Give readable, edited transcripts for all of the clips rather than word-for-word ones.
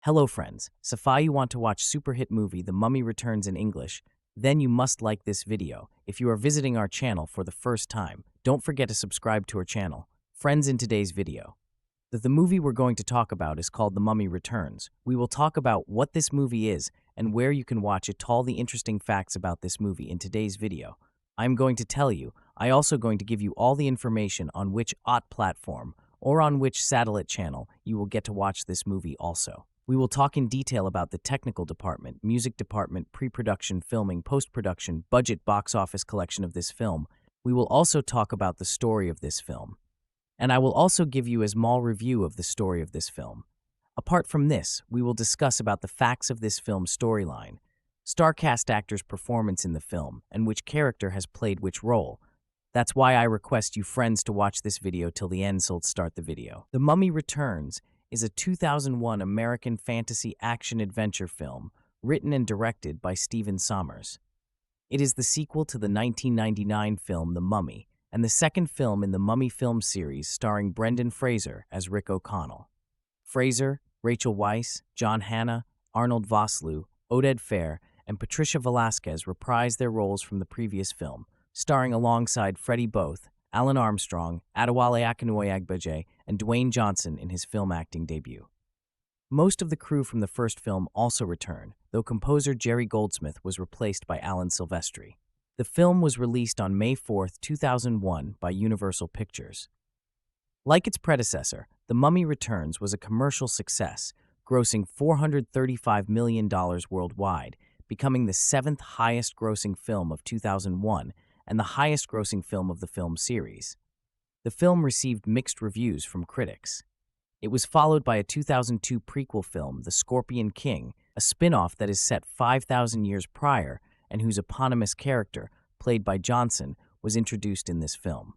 Hello friends, Safa, you want to watch super hit movie The Mummy Returns in English? Then you must like this video. If you are visiting our channel for the first time, don't forget to subscribe to our channel. Friends, in today's video, the movie we're going to talk about is called The Mummy Returns. We will talk about what this movie is and where you can watch it, all the interesting facts about this movie in today's video. I'm going to tell you. I also going to give you all the information on which OTT platform or on which satellite channel you will get to watch this movie also. We will talk in detail about the technical department, music department, pre-production, filming, post-production, budget, box office collection of this film. We will also talk about the story of this film. And I will also give you a small review of the story of this film. Apart from this, we will discuss about the facts of this film's storyline, star cast actors' performance in the film, and which character has played which role. That's why I request you friends to watch this video till the end, so let's start the video. The Mummy Returns is a 2001 American fantasy action-adventure film written and directed by Sommers. It is the sequel to the 1999 film The Mummy and the second film in the Mummy film series starring Brendan Fraser as Rick O'Connell. Fraser, Rachel Weisz, John Hannah, Arnold Vosloo, Oded Fehr, and Patricia Velasquez reprised their roles from the previous film, starring alongside Freddie Both, Alan Armstrong, Adewale Akinnuoye-Agbaje, and Dwayne Johnson in his film acting debut. Most of the crew from the first film also return, though composer Jerry Goldsmith was replaced by Alan Silvestri. The film was released on May 4, 2001 by Universal Pictures. Like its predecessor, The Mummy Returns was a commercial success, grossing $435 million worldwide, becoming the seventh highest-grossing film of 2001 and the highest-grossing film of the film series. The film received mixed reviews from critics. It was followed by a 2002 prequel film, The Scorpion King, a spin-off that is set 5,000 years prior and whose eponymous character, played by Johnson, was introduced in this film.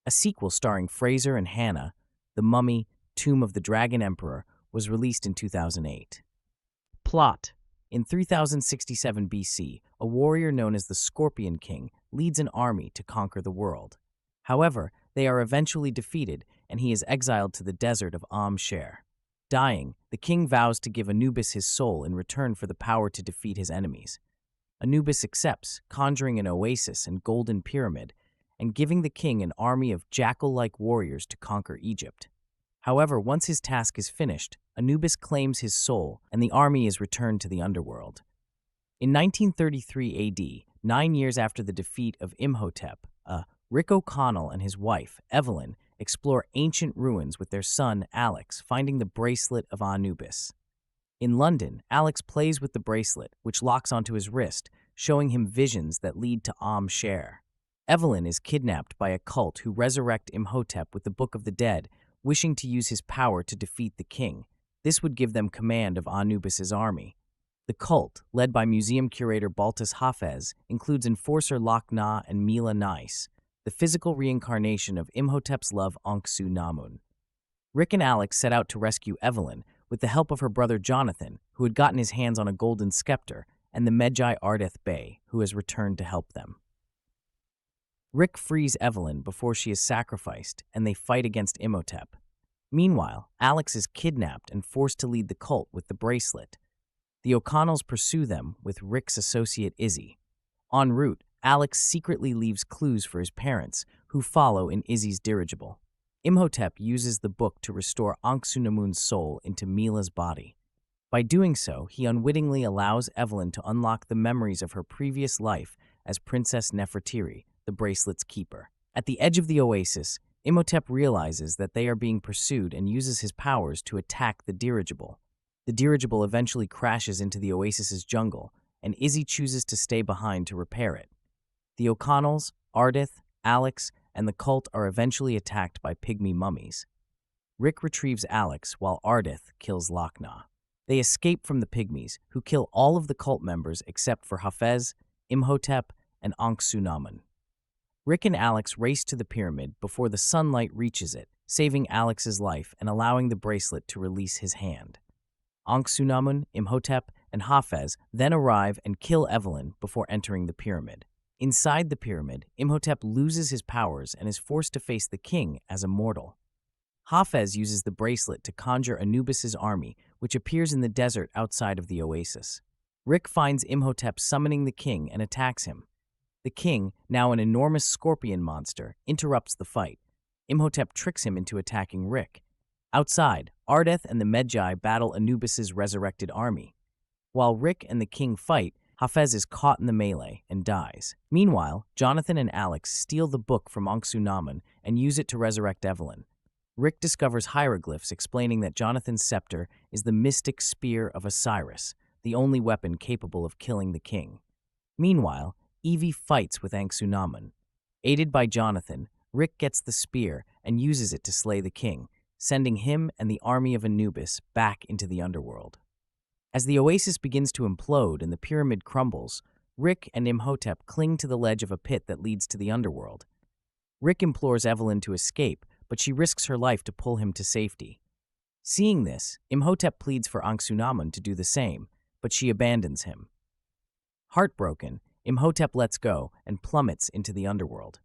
A sequel starring Fraser and Hannah, The Mummy, Tomb of the Dragon Emperor, was released in 2008. Plot: in 3067 BC, a warrior known as the Scorpion King leads an army to conquer the world. However, they are eventually defeated, and he is exiled to the desert of Sher. Dying, the king vows to give Anubis his soul in return for the power to defeat his enemies. Anubis accepts, conjuring an oasis and golden pyramid, and giving the king an army of jackal-like warriors to conquer Egypt. However, once his task is finished, Anubis claims his soul, and the army is returned to the underworld. In 1933 AD, 9 years after the defeat of Imhotep, Rick O'Connell and his wife, Evelyn, explore ancient ruins with their son, Alex, finding the bracelet of Anubis. In London, Alex plays with the bracelet, which locks onto his wrist, showing him visions that lead to Sher. Evelyn is kidnapped by a cult who resurrect Imhotep with the Book of the Dead, wishing to use his power to defeat the king. This would give them command of Anubis's army. The cult, led by museum curator Baltus Hafez, includes enforcer Lochna and Mila Nice, the physical reincarnation of Imhotep's love Ankhsu-Namun. Rick and Alex set out to rescue Evelyn with the help of her brother Jonathan, who had gotten his hands on a golden scepter, and the Medjay Ardeth Bey, who has returned to help them. Rick frees Evelyn before she is sacrificed, and they fight against Imhotep. Meanwhile, Alex is kidnapped and forced to lead the cult with the bracelet. The O'Connells pursue them with Rick's associate Izzy. En route, Alex secretly leaves clues for his parents, who follow in Izzy's dirigible. Imhotep uses the book to restore Ankhsu-Namun's soul into Mila's body. By doing so, he unwittingly allows Evelyn to unlock the memories of her previous life as Princess Nefertiri, the bracelet's keeper. At the edge of the oasis, Imhotep realizes that they are being pursued and uses his powers to attack the dirigible. The dirigible eventually crashes into the oasis's jungle, and Izzy chooses to stay behind to repair it. The O'Connells, Ardeth, Alex, and the cult are eventually attacked by pygmy mummies. Rick retrieves Alex while Ardeth kills Lochna. They escape from the pygmies, who kill all of the cult members except for Hafez, Imhotep, and Ankhsu-Namun. Rick and Alex race to the pyramid before the sunlight reaches it, saving Alex's life and allowing the bracelet to release his hand. Ankhsu-Namun, Imhotep, and Hafez then arrive and kill Evelyn before entering the pyramid. Inside the pyramid, Imhotep loses his powers and is forced to face the king as a mortal. Hafez uses the bracelet to conjure Anubis's army, which appears in the desert outside of the oasis. Rick finds Imhotep summoning the king and attacks him. The king, now an enormous scorpion monster, interrupts the fight. Imhotep tricks him into attacking Rick. Outside, Ardeth and the Medjai battle Anubis's resurrected army. While Rick and the king fight, Hafez is caught in the melee and dies. Meanwhile, Jonathan and Alex steal the book from Anxunamun and use it to resurrect Evelyn. Rick discovers hieroglyphs explaining that Jonathan's scepter is the mystic spear of Osiris, the only weapon capable of killing the king. Meanwhile, Evie fights with Anxunamun. Aided by Jonathan, Rick gets the spear and uses it to slay the king, sending him and the army of Anubis back into the underworld. As the oasis begins to implode and the pyramid crumbles, Rick and Imhotep cling to the ledge of a pit that leads to the underworld. Rick implores Evelyn to escape, but she risks her life to pull him to safety. Seeing this, Imhotep pleads for Anxunamun to do the same, but she abandons him. Heartbroken, Imhotep lets go and plummets into the underworld.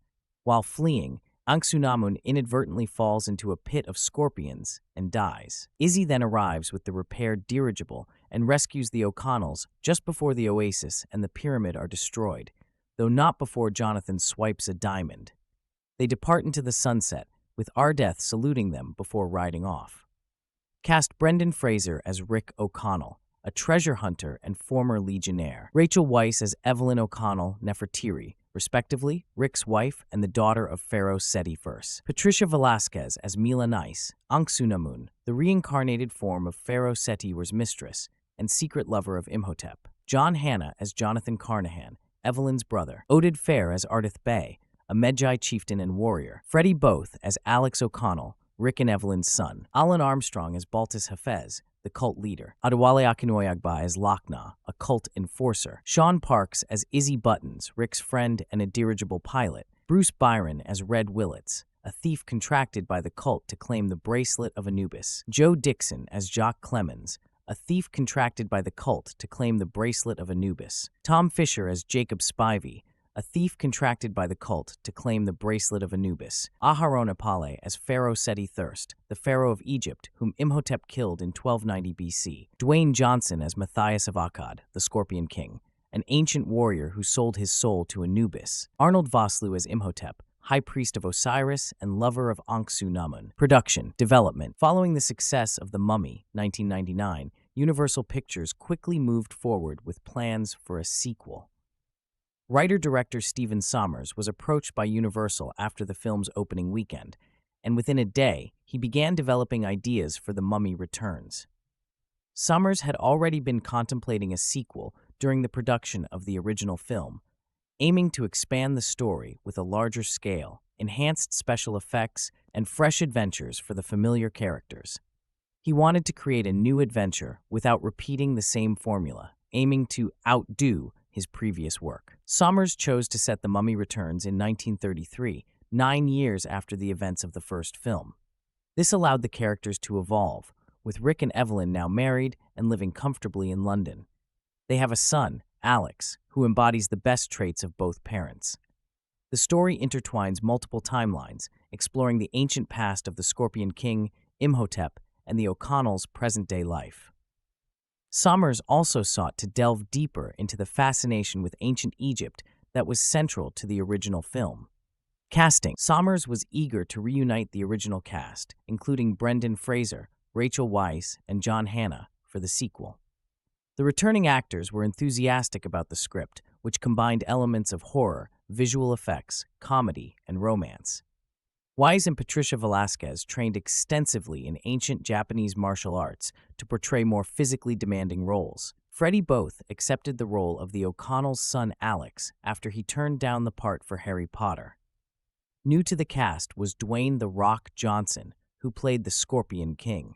While fleeing, Anxunamun inadvertently falls into a pit of scorpions and dies. Izzy then arrives with the repaired dirigible and rescues the O'Connells just before the oasis and the pyramid are destroyed, though not before Jonathan swipes a diamond. They depart into the sunset, with Ardeth saluting them before riding off. Cast Brendan Fraser as Rick O'Connell, a treasure hunter and former legionnaire. Rachel Weisz as Evelyn O'Connell Nefertiri, respectively, Rick's wife and the daughter of Pharaoh Seti I. Patricia Velasquez as Mila Nice, Anxunamun, the reincarnated form of Pharaoh Seti I's mistress and secret lover of Imhotep. John Hanna as Jonathan Carnahan, Evelyn's brother. Oded Fair as Ardeth Bey, a Medjai chieftain and warrior. Freddie Both as Alex O'Connell, Rick and Evelyn's son. Alan Armstrong as Baltus Hafez, the cult leader. Adewale Akinoyagba as Lochna, a cult enforcer. Sean Parks as Izzy Buttons, Rick's friend and a dirigible pilot. Bruce Byron as Red Willits, a thief contracted by the cult to claim the bracelet of Anubis. Joe Dixon as Jacques Clemens, a thief contracted by the cult to claim the bracelet of Anubis. Tom Fisher as Jacob Spivey, a thief contracted by the cult to claim the bracelet of Anubis. Aharon Apale as Pharaoh Seti I, the pharaoh of Egypt, whom Imhotep killed in 1290 BC. Dwayne Johnson as Matthias of Akkad, the Scorpion King, an ancient warrior who sold his soul to Anubis. Arnold Vosloo as Imhotep, high priest of Osiris and lover of Anxunamun. Production, development. Following the success of The Mummy, 1999, Universal Pictures quickly moved forward with plans for a sequel. Writer-director Stephen Sommers was approached by Universal after the film's opening weekend, and within a day, he began developing ideas for The Mummy Returns. Sommers had already been contemplating a sequel during the production of the original film, aiming to expand the story with a larger scale, enhanced special effects, and fresh adventures for the familiar characters. He wanted to create a new adventure without repeating the same formula, aiming to outdo his previous work. Sommers chose to set The Mummy Returns in 1933, 9 years after the events of the first film. This allowed the characters to evolve, with Rick and Evelyn now married and living comfortably in London. They have a son, Alex, who embodies the best traits of both parents. The story intertwines multiple timelines, exploring the ancient past of the Scorpion King, Imhotep, and the O'Connells' present-day life. Sommers also sought to delve deeper into the fascination with ancient Egypt that was central to the original film. Casting. Sommers was eager to reunite the original cast, including Brendan Fraser, Rachel Weisz, and John Hanna, for the sequel. The returning actors were enthusiastic about the script, which combined elements of horror, visual effects, comedy, and romance. Weisz and Patricia Velasquez trained extensively in ancient Japanese martial arts to portray more physically demanding roles. Freddie Both accepted the role of the O'Connell's son Alex after he turned down the part for Harry Potter. New to the cast was Dwayne "The Rock" Johnson, who played the Scorpion King.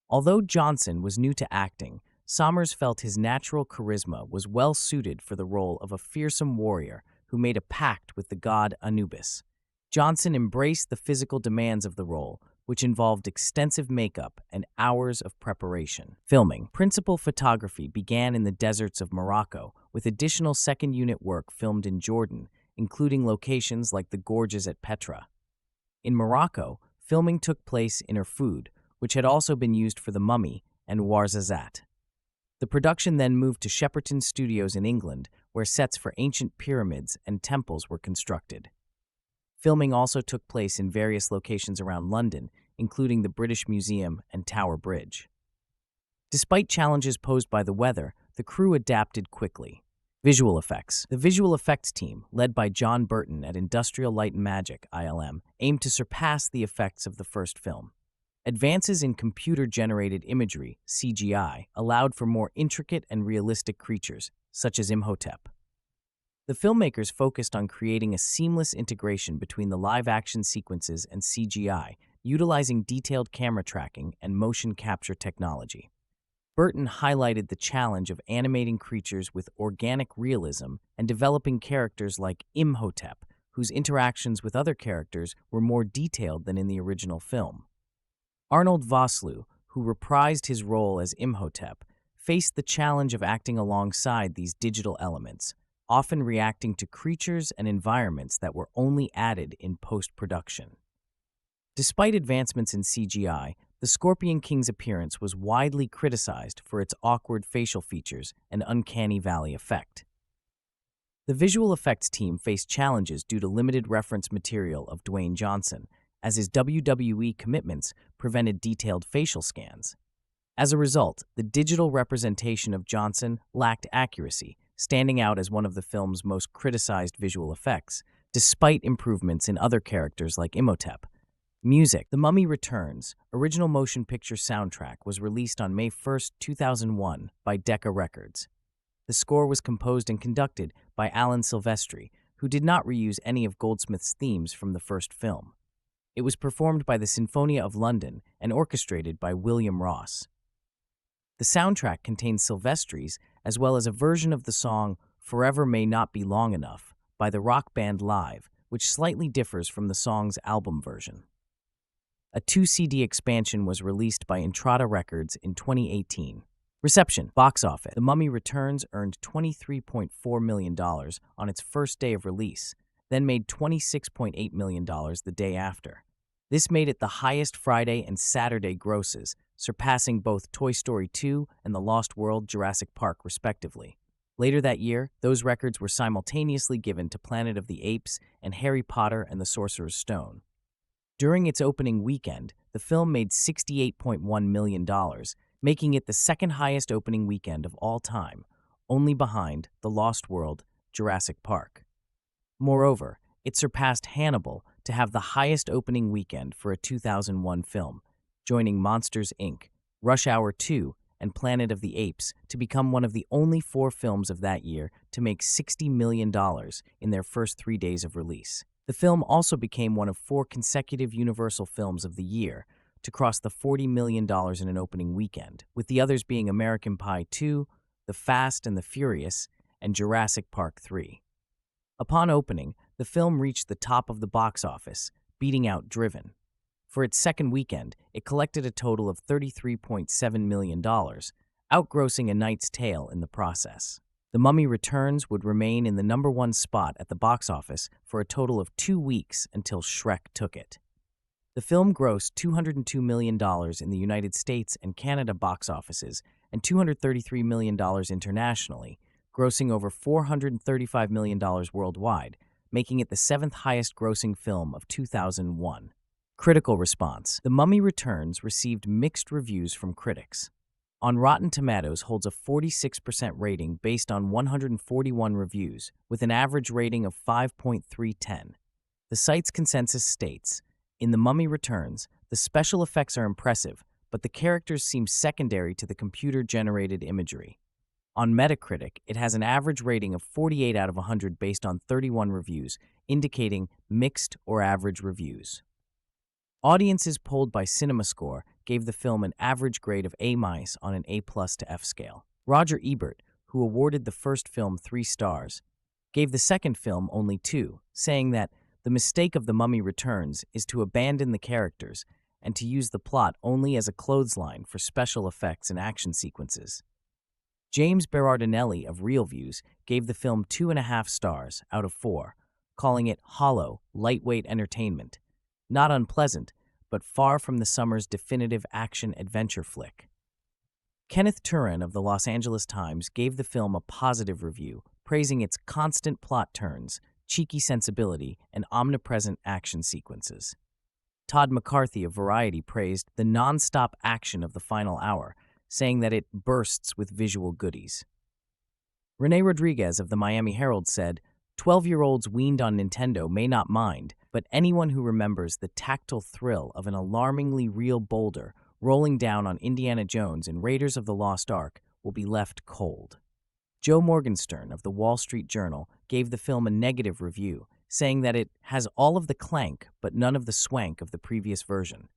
Although Johnson was new to acting, Sommers felt his natural charisma was well suited for the role of a fearsome warrior who made a pact with the god Anubis. Johnson embraced the physical demands of the role, which involved extensive makeup and hours of preparation. Filming. Principal photography began in the deserts of Morocco, with additional second-unit work filmed in Jordan, including locations like the gorges at Petra. In Morocco, Filming took place in Erfoud, which had also been used for The Mummy and Ouarzazate. The production then moved to Shepperton Studios in England, where sets for ancient pyramids and temples were constructed. Filming also took place in various locations around London, including the British Museum and Tower Bridge. Despite challenges posed by the weather, the crew adapted quickly. Visual effects. The visual effects team, led by John Burton at Industrial Light and Magic, ILM, aimed to surpass the effects of the first film. Advances in computer-generated imagery, CGI, allowed for more intricate and realistic creatures, such as Imhotep. The filmmakers focused on creating a seamless integration between the live-action sequences and CGI, utilizing detailed camera tracking and motion capture technology. Burton highlighted the challenge of animating creatures with organic realism and developing characters like Imhotep, whose interactions with other characters were more detailed than in the original film. Arnold Vosloo, who reprised his role as Imhotep, faced the challenge of acting alongside these digital elements, often reacting to creatures and environments that were only added in post-production. Despite advancements in CGI, the Scorpion King's appearance was widely criticized for its awkward facial features and uncanny valley effect. The visual effects team faced challenges due to limited reference material of Dwayne Johnson, as his WWE commitments prevented detailed facial scans. As a result, the digital representation of Johnson lacked accuracy, standing out as one of the film's most criticized visual effects, despite improvements in other characters like Imhotep. Music. The Mummy Returns, original motion picture soundtrack, was released on May 1, 2001 by Decca Records. The score was composed and conducted by Alan Silvestri, who did not reuse any of Goldsmith's themes from the first film. It was performed by the Sinfonia of London and orchestrated by William Ross. The soundtrack contains Silvestri's, as well as a version of the song Forever May Not Be Long Enough by the rock band Live, which slightly differs from the song's album version. A 2-CD expansion was released by Intrada Records in 2018. Reception. Box office. The Mummy Returns earned $23.4 million on its first day of release, then made $26.8 million the day after. This made it the highest Friday and Saturday grosses, surpassing both Toy Story 2 and The Lost World: Jurassic Park, respectively. Later that year, those records were simultaneously given to Planet of the Apes and Harry Potter and the Sorcerer's Stone. During its opening weekend, the film made $68.1 million, making it the second highest opening weekend of all time, only behind The Lost World: Jurassic Park. Moreover, it surpassed Hannibal to have the highest opening weekend for a 2001 film, joining Monsters, Inc., Rush Hour 2, and Planet of the Apes to become one of the only 4 films of that year to make $60 million in their first 3 days of release. The film also became one of 4 consecutive Universal films of the year to cross the $40 million in an opening weekend, with the others being American Pie 2, The Fast and the Furious, and Jurassic Park 3. Upon opening, the film reached the top of the box office, beating out Driven. For its second weekend, it collected a total of $33.7 million, outgrossing A Knight's Tale in the process. The Mummy Returns would remain in the #1 spot at the box office for a total of 2 weeks until Shrek took it. The film grossed $202 million in the United States and Canada box offices and $233 million internationally, grossing over $435 million worldwide, making it the 7th highest grossing film of 2001. Critical response. The Mummy Returns received mixed reviews from critics. On Rotten Tomatoes holds a 46% rating based on 141 reviews, with an average rating of 5.310. The site's consensus states, "In The Mummy Returns, the special effects are impressive, but the characters seem secondary to the computer-generated imagery." On Metacritic, it has an average rating of 48 out of 100 based on 31 reviews, indicating mixed or average reviews. Audiences polled by CinemaScore gave the film an average grade of A- on an A+ to F scale. Roger Ebert, who awarded the first film 3 stars, gave the second film only 2, saying that the mistake of The Mummy Returns is to abandon the characters and to use the plot only as a clothesline for special effects and action sequences. James Berardinelli of ReelViews gave the film 2.5 stars out of 4, calling it hollow, lightweight entertainment. Not unpleasant, but far from the Sommers' definitive action-adventure flick. Kenneth Turan of the Los Angeles Times gave the film a positive review, praising its constant plot turns, cheeky sensibility, and omnipresent action sequences. Todd McCarthy of Variety praised the non-stop action of the final hour, saying that it bursts with visual goodies. Renee Rodriguez of the Miami Herald said, 12-year-olds weaned on Nintendo may not mind, but anyone who remembers the tactile thrill of an alarmingly real boulder rolling down on Indiana Jones in Raiders of the Lost Ark will be left cold. Joe Morgenstern of the Wall Street Journal gave the film a negative review, saying that it has all of the clank but none of the swank of the previous version.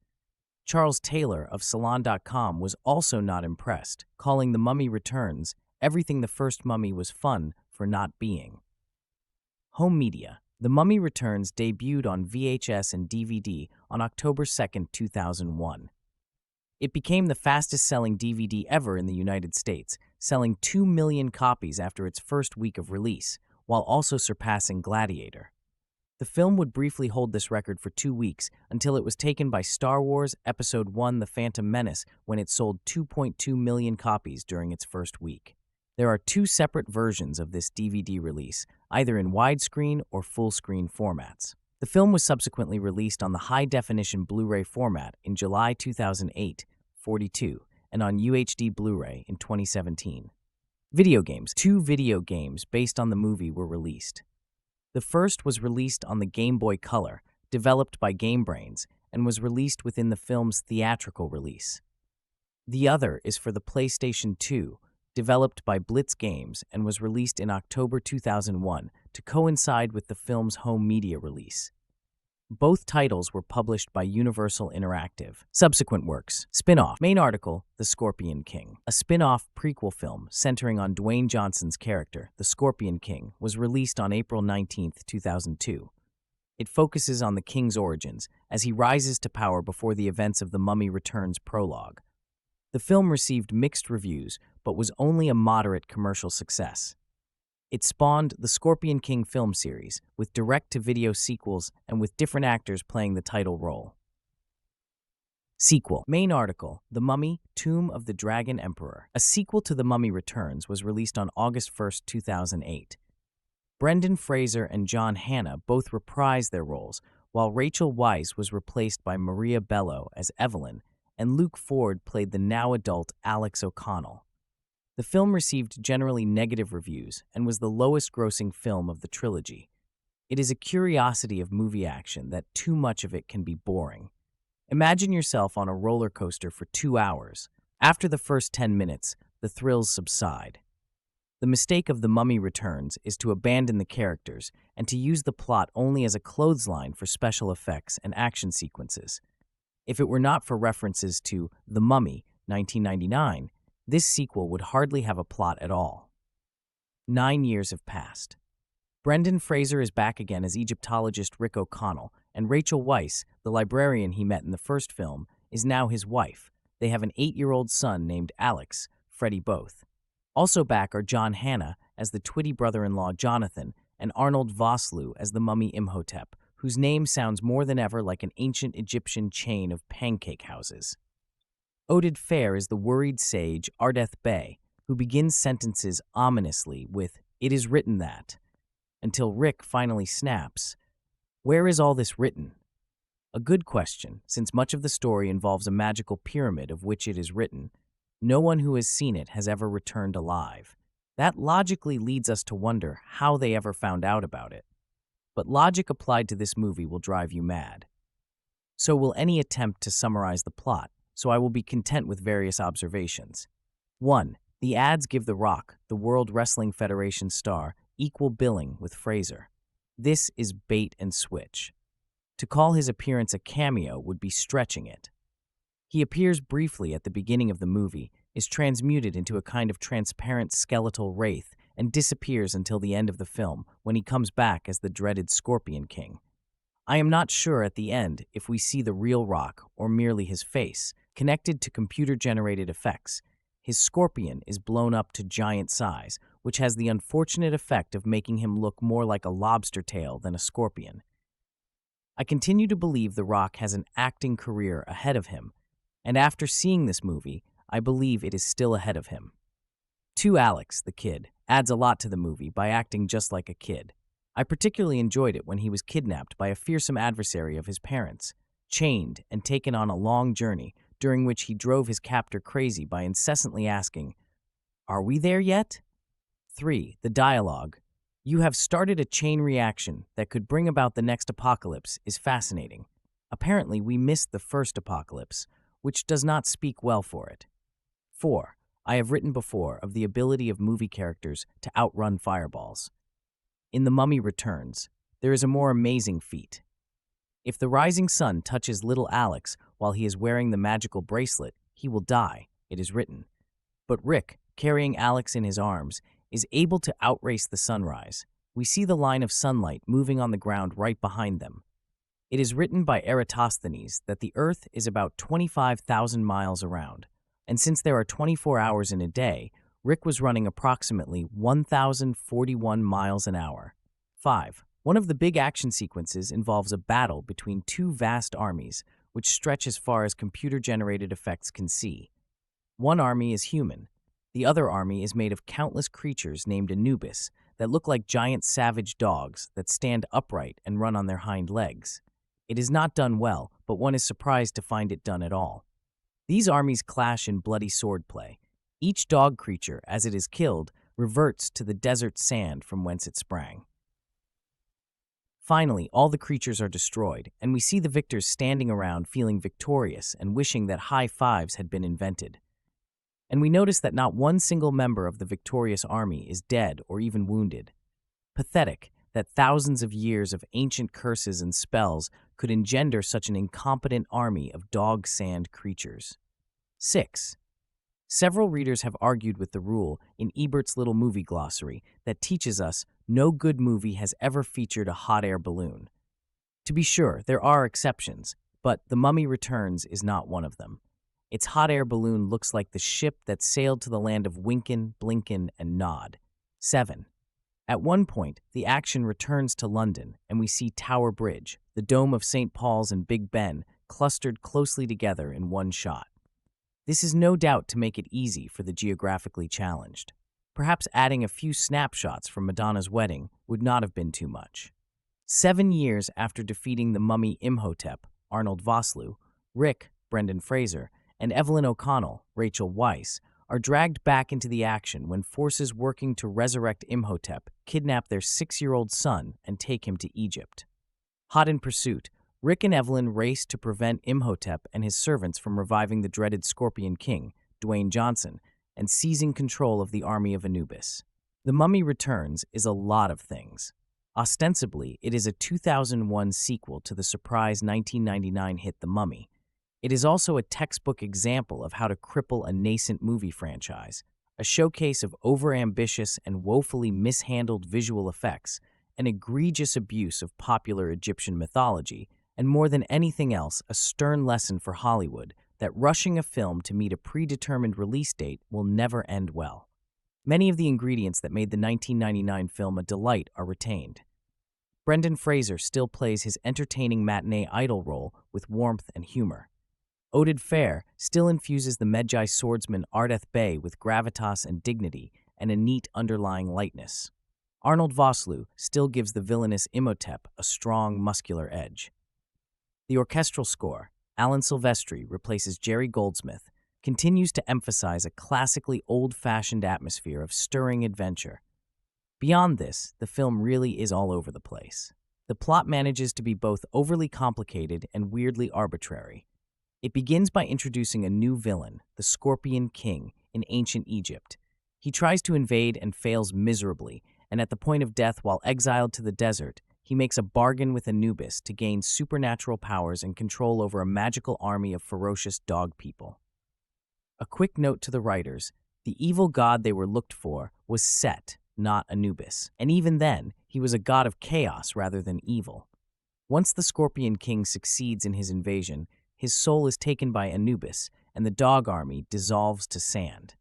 Charles Taylor of Salon.com was also not impressed, calling The Mummy Returns everything the first Mummy was fun for not being. Home media. The Mummy Returns debuted on VHS and DVD on October 2, 2001. It became the fastest-selling DVD ever in the United States, selling 2 million copies after its first week of release, while also surpassing Gladiator. The film would briefly hold this record for 2 weeks until it was taken by Star Wars Episode I: The Phantom Menace when it sold 2.2 million copies during its first week. There are 2 separate versions of this DVD release, either in widescreen or full-screen formats. The film was subsequently released on the high-definition Blu-ray format in July 2008, 42, and on UHD Blu-ray in 2017. Video games. 2 video games based on the movie were released. The first was released on the Game Boy Color, developed by GameBrains, and was released within the film's theatrical release. The other is for the PlayStation 2, developed by Blitz Games, and was released in October 2001 to coincide with the film's home media release. Both titles were published by Universal Interactive. Subsequent works. Spin-off. Main article, The Scorpion King. A spin-off prequel film centering on Dwayne Johnson's character, the Scorpion King, was released on April 19, 2002. It focuses on the king's origins as he rises to power before the events of The Mummy Returns prologue. The film received mixed reviews, but was only a moderate commercial success. It spawned the Scorpion King film series, with direct-to-video sequels and with different actors playing the title role. Sequel. Main article, The Mummy, Tomb of the Dragon Emperor. A sequel to The Mummy Returns was released on August 1, 2008. Brendan Fraser and John Hannah both reprised their roles, while Rachel Weisz was replaced by Maria Bello as Evelyn, and Luke Ford played the now-adult Alex O'Connell. The film received generally negative reviews and was the lowest-grossing film of the trilogy. It is a curiosity of movie action that too much of it can be boring. Imagine yourself on a roller coaster for 2 hours. After the first 10 minutes, the thrills subside. The mistake of The Mummy Returns is to abandon the characters and to use the plot only as a clothesline for special effects and action sequences. If it were not for references to The Mummy, 1999, this sequel would hardly have a plot at all. 9 years have passed. Brendan Fraser is back again as Egyptologist Rick O'Connell, and Rachel Weisz, the librarian he met in the first film, is now his wife. They have an 8-year-old son named Alex, Freddie both. Also back are John Hannah as the twitty brother-in-law Jonathan and Arnold Vosloo as the mummy Imhotep, whose name sounds more than ever like an ancient Egyptian chain of pancake houses. Oded Fair is the worried sage Ardeth Bey, who begins sentences ominously with, "It is written that," until Rick finally snaps, "Where is all this written?" A good question, since much of the story involves a magical pyramid of which it is written. No one who has seen it has ever returned alive. That logically leads us to wonder how they ever found out about it. But logic applied to this movie will drive you mad. So will any attempt to summarize the plot, so I will be content with various observations. 1. The ads give The Rock, the World Wrestling Federation star, equal billing with Fraser. This is bait and switch. To call his appearance a cameo would be stretching it. He appears briefly at the beginning of the movie, is transmuted into a kind of transparent skeletal wraith, and disappears until the end of the film, when he comes back as the dreaded Scorpion King. I am not sure at the end if we see the real Rock or merely his face, connected to computer-generated effects. His scorpion is blown up to giant size, which has the unfortunate effect of making him look more like a lobster tail than a scorpion. I continue to believe The Rock has an acting career ahead of him, and after seeing this movie, I believe it is still ahead of him. 2. Alex, the kid, adds a lot to the movie by acting just like a kid. I particularly enjoyed it when he was kidnapped by a fearsome adversary of his parents, chained and taken on a long journey during which he drove his captor crazy by incessantly asking, "Are we there yet?" 3. The dialogue. "You have started a chain reaction that could bring about the next apocalypse" is fascinating. Apparently, we missed the first apocalypse, which does not speak well for it. 4. I have written before of the ability of movie characters to outrun fireballs. In The Mummy Returns, there is a more amazing feat. If the rising sun touches little Alex while he is wearing the magical bracelet, he will die, it is written. But Rick, carrying Alex in his arms, is able to outrace the sunrise. We see the line of sunlight moving on the ground right behind them. It is written by Eratosthenes that the Earth is about 25,000 miles around, and since there are 24 hours in a day, Rick was running approximately 1,041 miles an hour. 5. One of the big action sequences involves a battle between two vast armies, which stretch as far as computer-generated effects can see. One army is human. The other army is made of countless creatures named Anubis that look like giant savage dogs that stand upright and run on their hind legs. It is not done well, but one is surprised to find it done at all. These armies clash in bloody swordplay. Each dog creature, as it is killed, reverts to the desert sand from whence it sprang. Finally, all the creatures are destroyed, and we see the victors standing around feeling victorious and wishing that high fives had been invented. And we notice that not one single member of the victorious army is dead or even wounded. Pathetic that thousands of years of ancient curses and spells could engender such an incompetent army of dog-sand creatures. 6. Several readers have argued with the rule in Ebert's Little Movie Glossary that teaches us no good movie has ever featured a hot air balloon. To be sure, there are exceptions, but The Mummy Returns is not one of them. Its hot air balloon looks like the ship that sailed to the land of Wynken, Blynken, and Nod. 7. At one point, the action returns to London, and we see Tower Bridge, the Dome of St. Paul's, and Big Ben clustered closely together in one shot. This is no doubt to make it easy for the geographically challenged. Perhaps adding a few snapshots from Madonna's wedding would not have been too much. 7 years after defeating the mummy Imhotep, Arnold Vosloo, Rick, Brendan Fraser, and Evelyn O'Connell, Rachel Weisz, are dragged back into the action when forces working to resurrect Imhotep kidnap their 6-year-old son and take him to Egypt. Hot in pursuit, Rick and Evelyn race to prevent Imhotep and his servants from reviving the dreaded Scorpion King, Dwayne Johnson, and seizing control of the army of Anubis. The Mummy Returns is a lot of things. Ostensibly, it is a 2001 sequel to the surprise 1999 hit The Mummy. It is also a textbook example of how to cripple a nascent movie franchise, a showcase of overambitious and woefully mishandled visual effects, an egregious abuse of popular Egyptian mythology, and more than anything else, a stern lesson for Hollywood that rushing a film to meet a predetermined release date will never end well. Many of the ingredients that made the 1999 film a delight are retained. Brendan Fraser still plays his entertaining matinee idol role with warmth and humor. Oded Fair still infuses the Medjay swordsman Ardeth Bay with gravitas and dignity and a neat underlying lightness. Arnold Vosloo still gives the villainous Imhotep a strong, muscular edge. The orchestral score, Alan Silvestri replaces Jerry Goldsmith, continues to emphasize a classically old-fashioned atmosphere of stirring adventure. Beyond this, the film really is all over the place. The plot manages to be both overly complicated and weirdly arbitrary. It begins by introducing a new villain, the Scorpion King, in ancient Egypt. He tries to invade and fails miserably, and at the point of death while exiled to the desert, he makes a bargain with Anubis to gain supernatural powers and control over a magical army of ferocious dog people. A quick note to the writers, the evil god they were looked for was Set, not Anubis, and even then, he was a god of chaos rather than evil. Once the Scorpion King succeeds in his invasion, his soul is taken by Anubis, and the dog army dissolves to sand.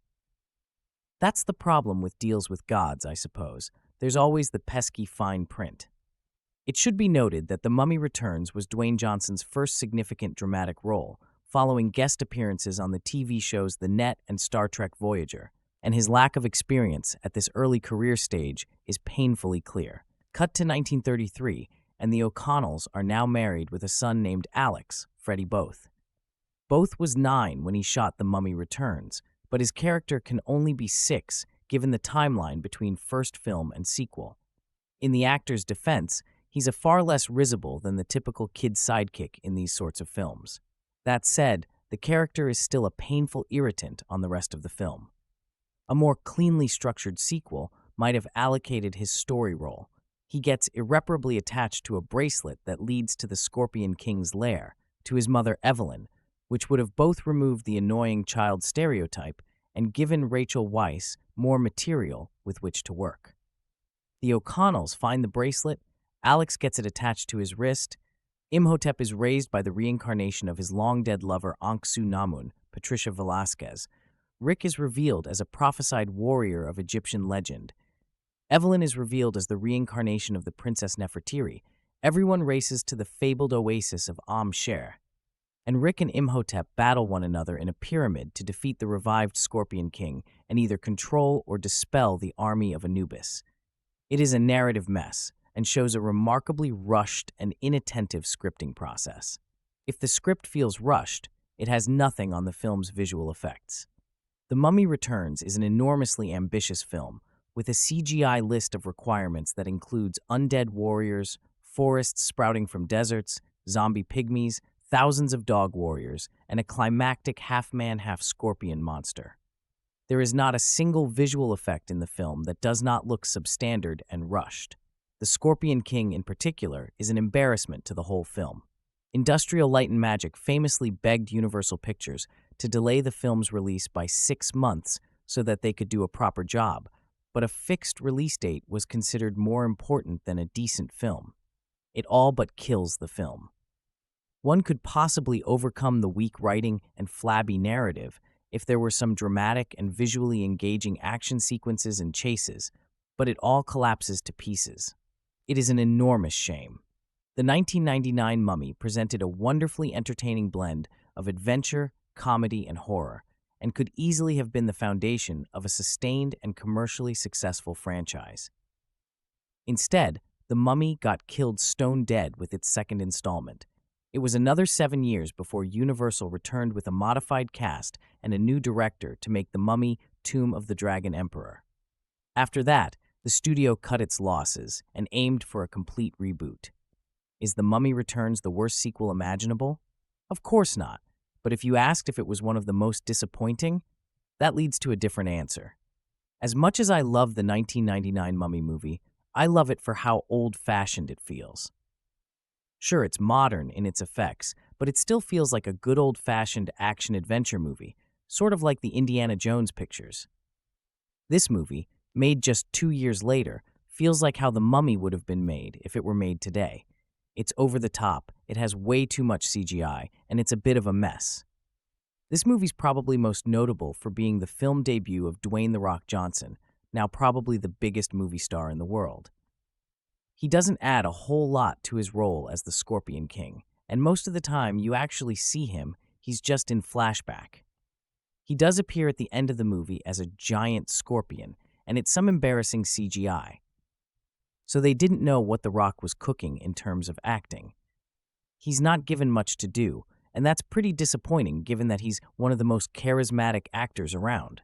That's the problem with deals with gods, I suppose. There's always the pesky fine print. It should be noted that The Mummy Returns was Dwayne Johnson's first significant dramatic role, following guest appearances on the TV shows The Net and Star Trek Voyager, and his lack of experience at this early career stage is painfully clear. Cut to 1933, and the O'Connells are now married with a son named Alex, Freddie Both. Both was 9 when he shot The Mummy Returns, but his character can only be 6 given the timeline between first film and sequel. In the actor's defense, he's a far less risible than the typical kid sidekick in these sorts of films. That said, the character is still a painful irritant on the rest of the film. A more cleanly structured sequel might have allocated his story role. He gets irreparably attached to a bracelet that leads to the Scorpion King's lair, to his mother Evelyn, which would have both removed the annoying child stereotype and given Rachel Weisz more material with which to work. The O'Connells find the bracelet, Alex gets it attached to his wrist, Imhotep is raised by the reincarnation of his long-dead lover Anck-Su-Namun, Patricia Velasquez. Rick is revealed as a prophesied warrior of Egyptian legend. Evelyn is revealed as the reincarnation of the Princess Nefertiri. Everyone races to the fabled oasis of Sher. And Rick and Imhotep battle one another in a pyramid to defeat the revived Scorpion King and either control or dispel the army of Anubis. It is a narrative mess and shows a remarkably rushed and inattentive scripting process. If the script feels rushed, it has nothing on the film's visual effects. The Mummy Returns is an enormously ambitious film, with a CGI list of requirements that includes undead warriors, forests sprouting from deserts, zombie pygmies, thousands of dog warriors, and a climactic half-man, half-scorpion monster. There is not a single visual effect in the film that does not look substandard and rushed. The Scorpion King, in particular, is an embarrassment to the whole film. Industrial Light and Magic famously begged Universal Pictures to delay the film's release by 6 months so that they could do a proper job, but a fixed release date was considered more important than a decent film. It all but kills the film. One could possibly overcome the weak writing and flabby narrative if there were some dramatic and visually engaging action sequences and chases, but it all collapses to pieces. It is an enormous shame. The 1999 Mummy presented a wonderfully entertaining blend of adventure, comedy, and horror, and could easily have been the foundation of a sustained and commercially successful franchise. Instead, The Mummy got killed stone dead with its second installment. It was another 7 years before Universal returned with a modified cast and a new director to make The Mummy: Tomb of the Dragon Emperor. After that, the studio cut its losses and aimed for a complete reboot. Is The Mummy Returns the worst sequel imaginable? Of course not, but if you asked if it was one of the most disappointing, that leads to a different answer. As much as I love the 1999 Mummy movie, I love it for how old-fashioned it feels. Sure, it's modern in its effects, but it still feels like a good old-fashioned action-adventure movie, sort of like the Indiana Jones pictures. This movie, made just 2 years later, feels like how The Mummy would have been made if it were made today. It's over the top, it has way too much CGI, and it's a bit of a mess. This movie's probably most notable for being the film debut of Dwayne "The Rock" Johnson, now probably the biggest movie star in the world. He doesn't add a whole lot to his role as the Scorpion King, and most of the time you actually see him, he's just in flashback. He does appear at the end of the movie as a giant scorpion, and it's some embarrassing CGI. So they didn't know what The Rock was cooking in terms of acting. He's not given much to do, and that's pretty disappointing given that he's one of the most charismatic actors around.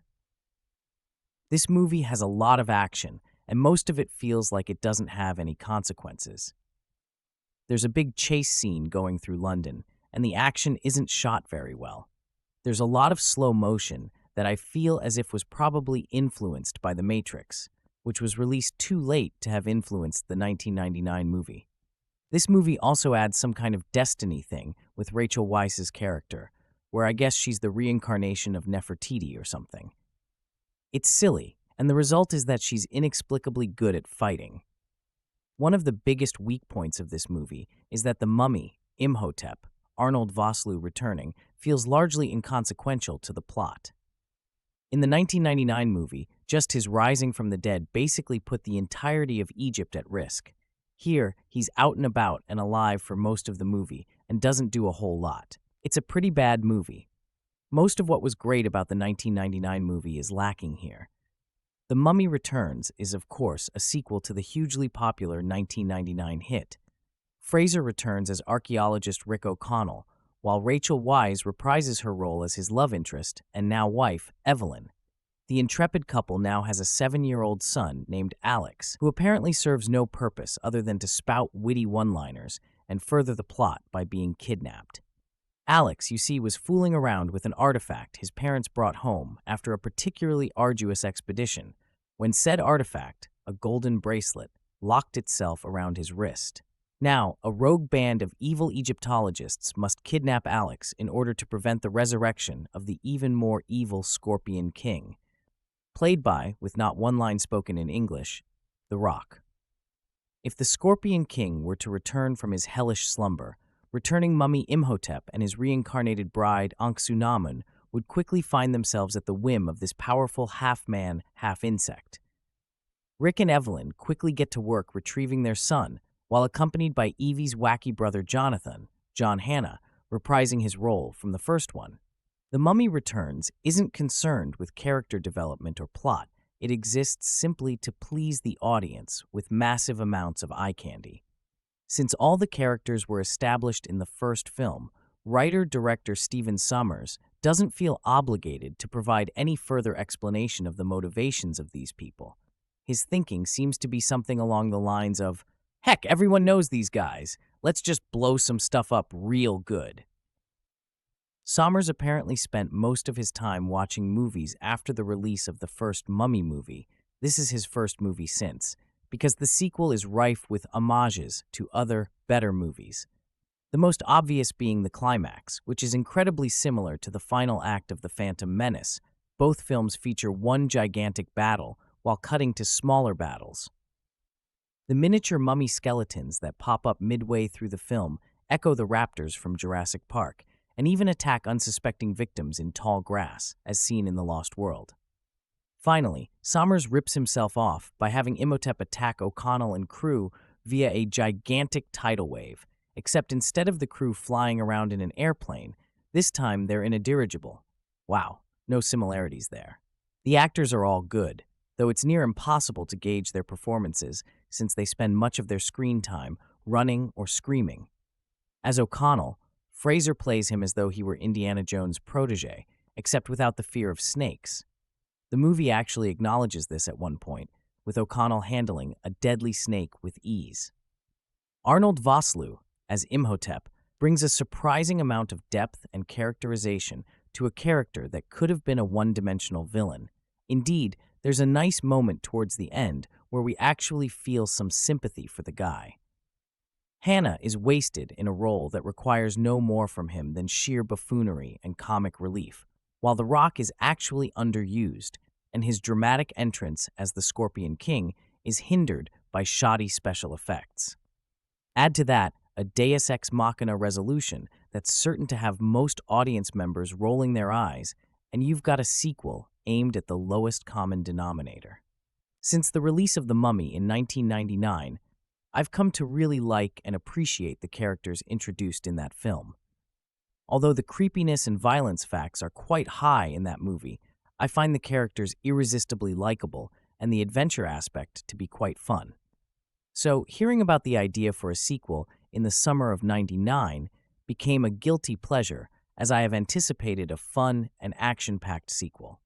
This movie has a lot of action, and most of it feels like it doesn't have any consequences. There's a big chase scene going through London, and the action isn't shot very well. There's a lot of slow motion that I feel as if was probably influenced by The Matrix, which was released too late to have influenced the 1999 movie. This movie also adds some kind of destiny thing with Rachel Weisz's character, where I guess she's the reincarnation of Nefertiti or something. It's silly, and the result is that she's inexplicably good at fighting. One of the biggest weak points of this movie is that the mummy, Imhotep, Arnold Vosloo returning, feels largely inconsequential to the plot. In the 1999 movie, just his rising from the dead basically put the entirety of Egypt at risk. Here, he's out and about and alive for most of the movie and doesn't do a whole lot. It's a pretty bad movie. Most of what was great about the 1999 movie is lacking here. The Mummy Returns is, of course, a sequel to the hugely popular 1999 hit. Fraser returns as archaeologist Rick O'Connell, while Rachel Weisz reprises her role as his love interest and now wife, Evelyn. The intrepid couple now has a 7-year-old son named Alex, who apparently serves no purpose other than to spout witty one-liners and further the plot by being kidnapped. Alex, you see, was fooling around with an artifact his parents brought home after a particularly arduous expedition, when said artifact, a golden bracelet, locked itself around his wrist. Now, a rogue band of evil Egyptologists must kidnap Alex in order to prevent the resurrection of the even more evil Scorpion King, played by, with not one line spoken in English, The Rock. If the Scorpion King were to return from his hellish slumber, returning mummy Imhotep and his reincarnated bride Anksunamun would quickly find themselves at the whim of this powerful half-man, half-insect. Rick and Evelyn quickly get to work retrieving their son, while accompanied by Evie's wacky brother Jonathan, John Hannah, reprising his role from the first one. The Mummy Returns isn't concerned with character development or plot. It exists simply to please the audience with massive amounts of eye candy. Since all the characters were established in the first film, writer-director Sommers doesn't feel obligated to provide any further explanation of the motivations of these people. His thinking seems to be something along the lines of, "Heck, everyone knows these guys. Let's just blow some stuff up real good." Sommers apparently spent most of his time watching movies after the release of the first Mummy movie. This is his first movie since, because the sequel is rife with homages to other, better movies. The most obvious being the climax, which is incredibly similar to the final act of The Phantom Menace. Both films feature one gigantic battle while cutting to smaller battles. The miniature mummy skeletons that pop up midway through the film echo the raptors from Jurassic Park, and even attack unsuspecting victims in tall grass, as seen in The Lost World. Finally, Sommers rips himself off by having Imhotep attack O'Connell and crew via a gigantic tidal wave, except instead of the crew flying around in an airplane, this time they're in a dirigible. Wow, no similarities there. The actors are all good, though it's near impossible to gauge their performances since they spend much of their screen time running or screaming. As O'Connell, Fraser plays him as though he were Indiana Jones' protege, except without the fear of snakes. The movie actually acknowledges this at one point, with O'Connell handling a deadly snake with ease. Arnold Vosloo, as Imhotep, brings a surprising amount of depth and characterization to a character that could have been a one-dimensional villain. Indeed, there's a nice moment towards the end where we actually feel some sympathy for the guy. Hannah is wasted in a role that requires no more from him than sheer buffoonery and comic relief, while The Rock is actually underused, and his dramatic entrance as the Scorpion King is hindered by shoddy special effects. Add to that a Deus Ex Machina resolution that's certain to have most audience members rolling their eyes, and you've got a sequel aimed at the lowest common denominator. Since the release of The Mummy in 1999, I've come to really like and appreciate the characters introduced in that film. Although the creepiness and violence facts are quite high in that movie, I find the characters irresistibly likable and the adventure aspect to be quite fun. So, hearing about the idea for a sequel in the summer of '99 became a guilty pleasure, as I have anticipated a fun and action-packed sequel.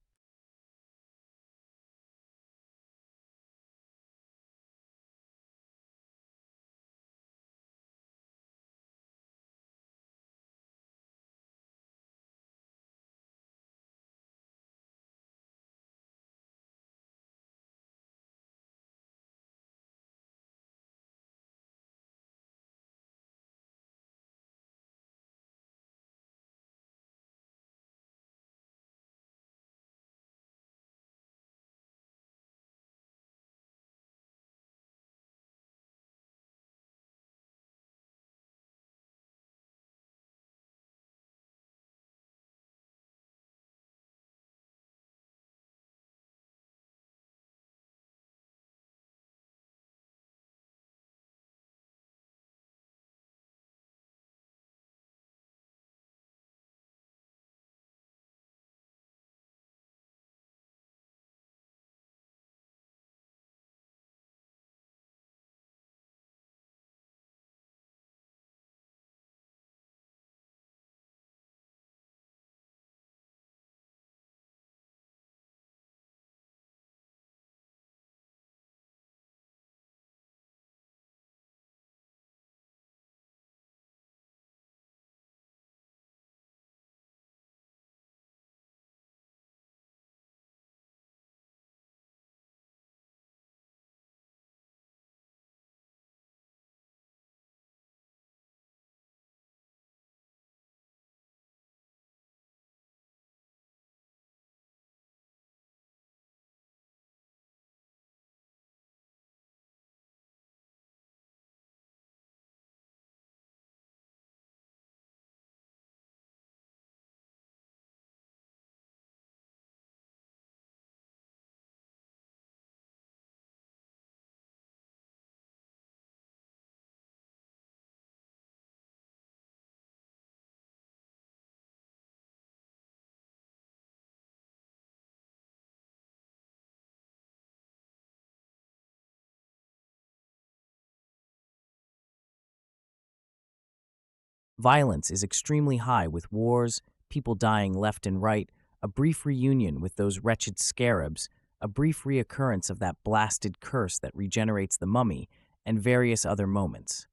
Violence is extremely high with wars, people dying left and right, a brief reunion with those wretched scarabs, a brief reoccurrence of that blasted curse that regenerates the mummy, and various other moments.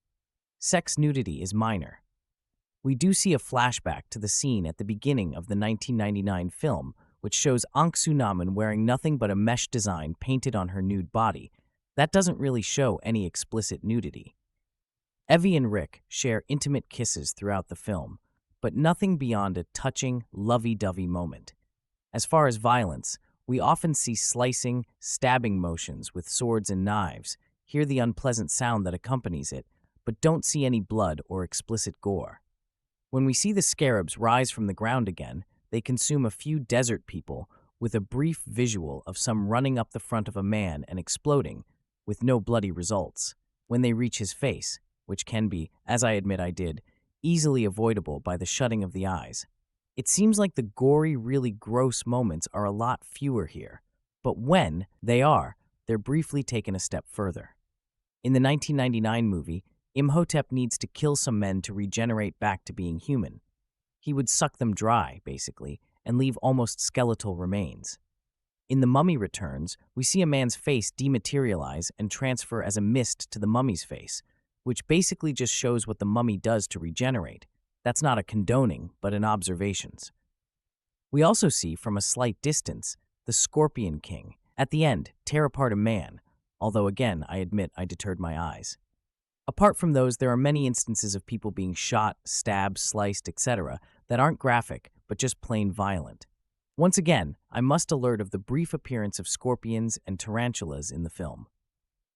Sex nudity is minor. We do see a flashback to the scene at the beginning of the 1999 film, which shows Ankh Sunamun wearing nothing but a mesh design painted on her nude body. That doesn't really show any explicit nudity. Evie and Rick share intimate kisses throughout the film, but nothing beyond a touching, lovey-dovey moment. As far as violence, we often see slicing, stabbing motions with swords and knives, hear the unpleasant sound that accompanies it, but don't see any blood or explicit gore. When we see the scarabs rise from the ground again, they consume a few desert people with a brief visual of some running up the front of a man and exploding, with no bloody results, when they reach his face, which can be, as I admit I did, easily avoidable by the shutting of the eyes. It seems like the gory, really gross moments are a lot fewer here, but when they are, they're briefly taken a step further. In the 1999 movie, Imhotep needs to kill some men to regenerate back to being human. He would suck them dry, basically, and leave almost skeletal remains. In The Mummy Returns, we see a man's face dematerialize and transfer as a mist to the mummy's face, which basically just shows what the mummy does to regenerate. That's not a condoning, but an observations. We also see, from a slight distance, the Scorpion King, at the end, tear apart a man, although again, I admit I deterred my eyes. Apart from those, there are many instances of people being shot, stabbed, sliced, etc. that aren't graphic, but just plain violent. Once again, I must alert of the brief appearance of scorpions and tarantulas in the film.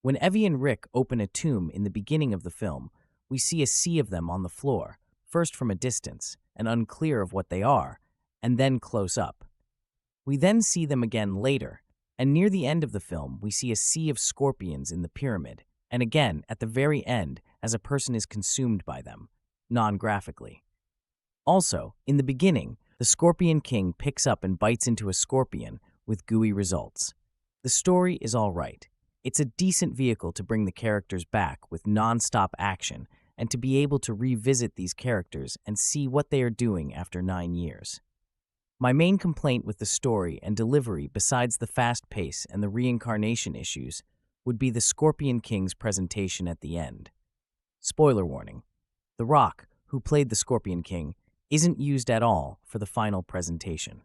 When Evie and Rick open a tomb in the beginning of the film, we see a sea of them on the floor, first from a distance, and unclear of what they are, and then close up. We then see them again later, and near the end of the film, we see a sea of scorpions in the pyramid, and again, at the very end, as a person is consumed by them, non-graphically. Also, in the beginning, the Scorpion King picks up and bites into a scorpion with gooey results. The story is all right. It's a decent vehicle to bring the characters back with non-stop action and to be able to revisit these characters and see what they are doing after 9 years. My main complaint with the story and delivery, besides the fast pace and the reincarnation issues, would be the Scorpion King's presentation at the end. Spoiler warning: The Rock, who played the Scorpion King, isn't used at all for the final presentation.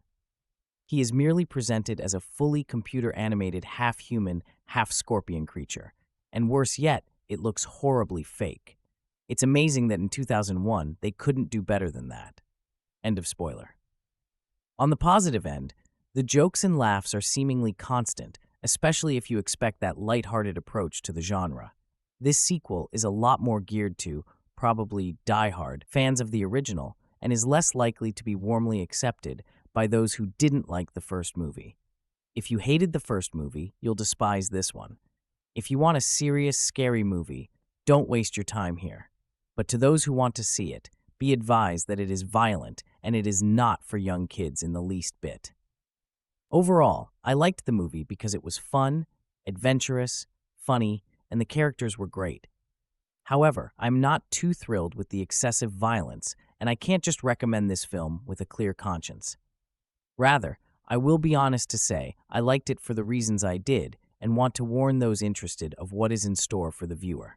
He is merely presented as a fully computer-animated half-human, half-scorpion creature, and worse yet, it looks horribly fake. It's amazing that in 2001, they couldn't do better than that. End of spoiler. On the positive end, the jokes and laughs are seemingly constant, especially if you expect that lighthearted approach to the genre. This sequel is a lot more geared to, probably die-hard, fans of the original, and is less likely to be warmly accepted by those who didn't like the first movie. If you hated the first movie, you'll despise this one. If you want a serious, scary movie, don't waste your time here. But to those who want to see it, be advised that it is violent and it is not for young kids in the least bit. Overall, I liked the movie because it was fun, adventurous, funny, and the characters were great. However, I'm not too thrilled with the excessive violence, and I can't just recommend this film with a clear conscience. Rather, I will be honest to say I liked it for the reasons I did and want to warn those interested of what is in store for the viewer.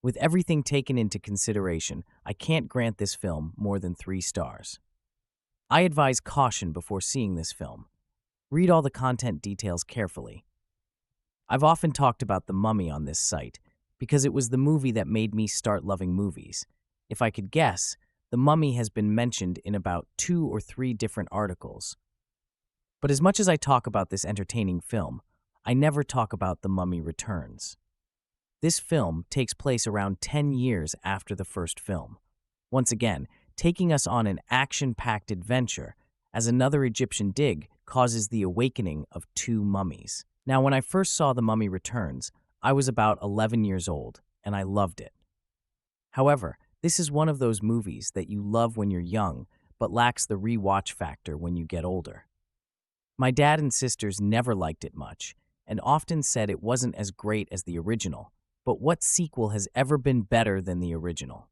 With everything taken into consideration, I can't grant this film more than 3 stars. I advise caution before seeing this film. Read all the content details carefully. I've often talked about The Mummy on this site because it was the movie that made me start loving movies. If I could guess, The Mummy has been mentioned in about 2 or 3 different articles. But as much as I talk about this entertaining film, I never talk about The Mummy Returns. This film takes place around 10 years after the first film, once again taking us on an action-packed adventure as another Egyptian dig causes the awakening of 2 mummies. Now, when I first saw The Mummy Returns, I was about 11 years old, and I loved it. However, this is one of those movies that you love when you're young, but lacks the rewatch factor when you get older. My dad and sisters never liked it much, and often said it wasn't as great as the original, but what sequel has ever been better than the original?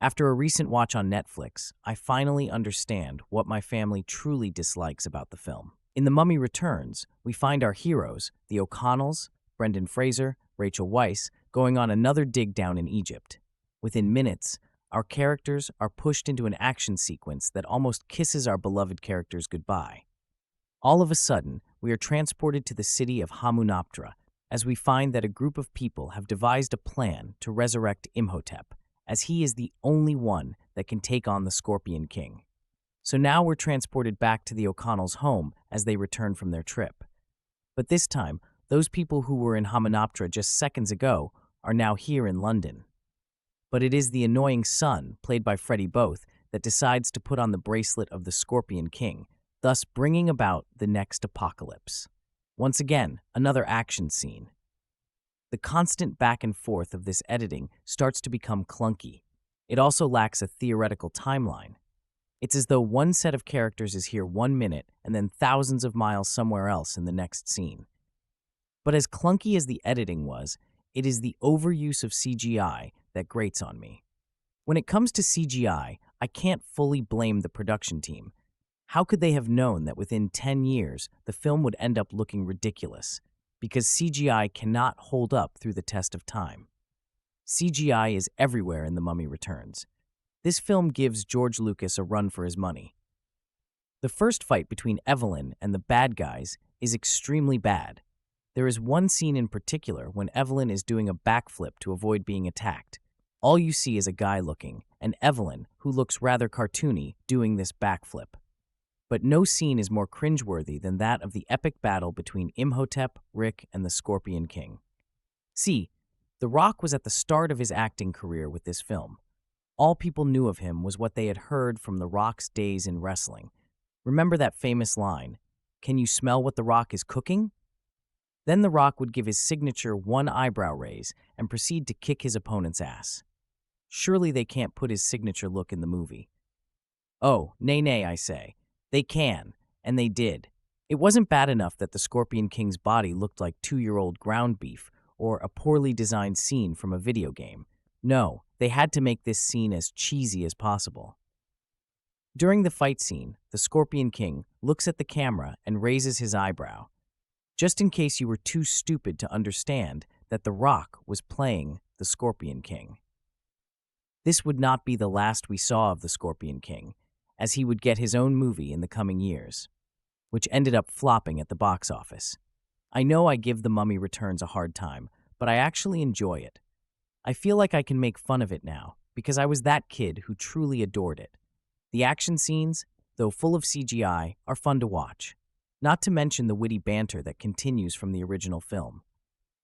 After a recent watch on Netflix, I finally understand what my family truly dislikes about the film. In The Mummy Returns, we find our heroes, the O'Connells, Brendan Fraser, Rachel Weisz, going on another dig down in Egypt. Within minutes, our characters are pushed into an action sequence that almost kisses our beloved characters goodbye. All of a sudden, we are transported to the city of Hamunaptra as we find that a group of people have devised a plan to resurrect Imhotep, as he is the only one that can take on the Scorpion King. So now we're transported back to the O'Connells' home as they return from their trip. But this time, those people who were in Hamunaptra just seconds ago are now here in London. But it is the annoying son, played by Freddie Both, that decides to put on the bracelet of the Scorpion King, thus bringing about the next apocalypse. Once again, another action scene. The constant back and forth of this editing starts to become clunky. It also lacks a theoretical timeline. It's as though one set of characters is here 1 minute and then thousands of miles somewhere else in the next scene. But as clunky as the editing was, it is the overuse of CGI that grates on me. When it comes to CGI, I can't fully blame the production team. How could they have known that within 10 years, the film would end up looking ridiculous? Because CGI cannot hold up through the test of time. CGI is everywhere in The Mummy Returns. This film gives George Lucas a run for his money. The first fight between Evelyn and the bad guys is extremely bad. There is one scene in particular when Evelyn is doing a backflip to avoid being attacked. All you see is a guy looking, and Evelyn, who looks rather cartoony, doing this backflip. But no scene is more cringeworthy than that of the epic battle between Imhotep, Rick, and the Scorpion King. See, The Rock was at the start of his acting career with this film. All people knew of him was what they had heard from The Rock's days in wrestling. Remember that famous line, "Can you smell what The Rock is cooking?" Then The Rock would give his signature one eyebrow raise and proceed to kick his opponent's ass. Surely they can't put his signature look in the movie. Oh, nay, I say. They can, and they did. It wasn't bad enough that the Scorpion King's body looked like 2-year-old ground beef or a poorly designed scene from a video game. No, they had to make this scene as cheesy as possible. During the fight scene, the Scorpion King looks at the camera and raises his eyebrow, just in case you were too stupid to understand that The Rock was playing the Scorpion King. This would not be the last we saw of the Scorpion King, as he would get his own movie in the coming years, which ended up flopping at the box office. I know I give The Mummy Returns a hard time, but I actually enjoy it. I feel like I can make fun of it now, because I was that kid who truly adored it. The action scenes, though full of CGI, are fun to watch, not to mention the witty banter that continues from the original film.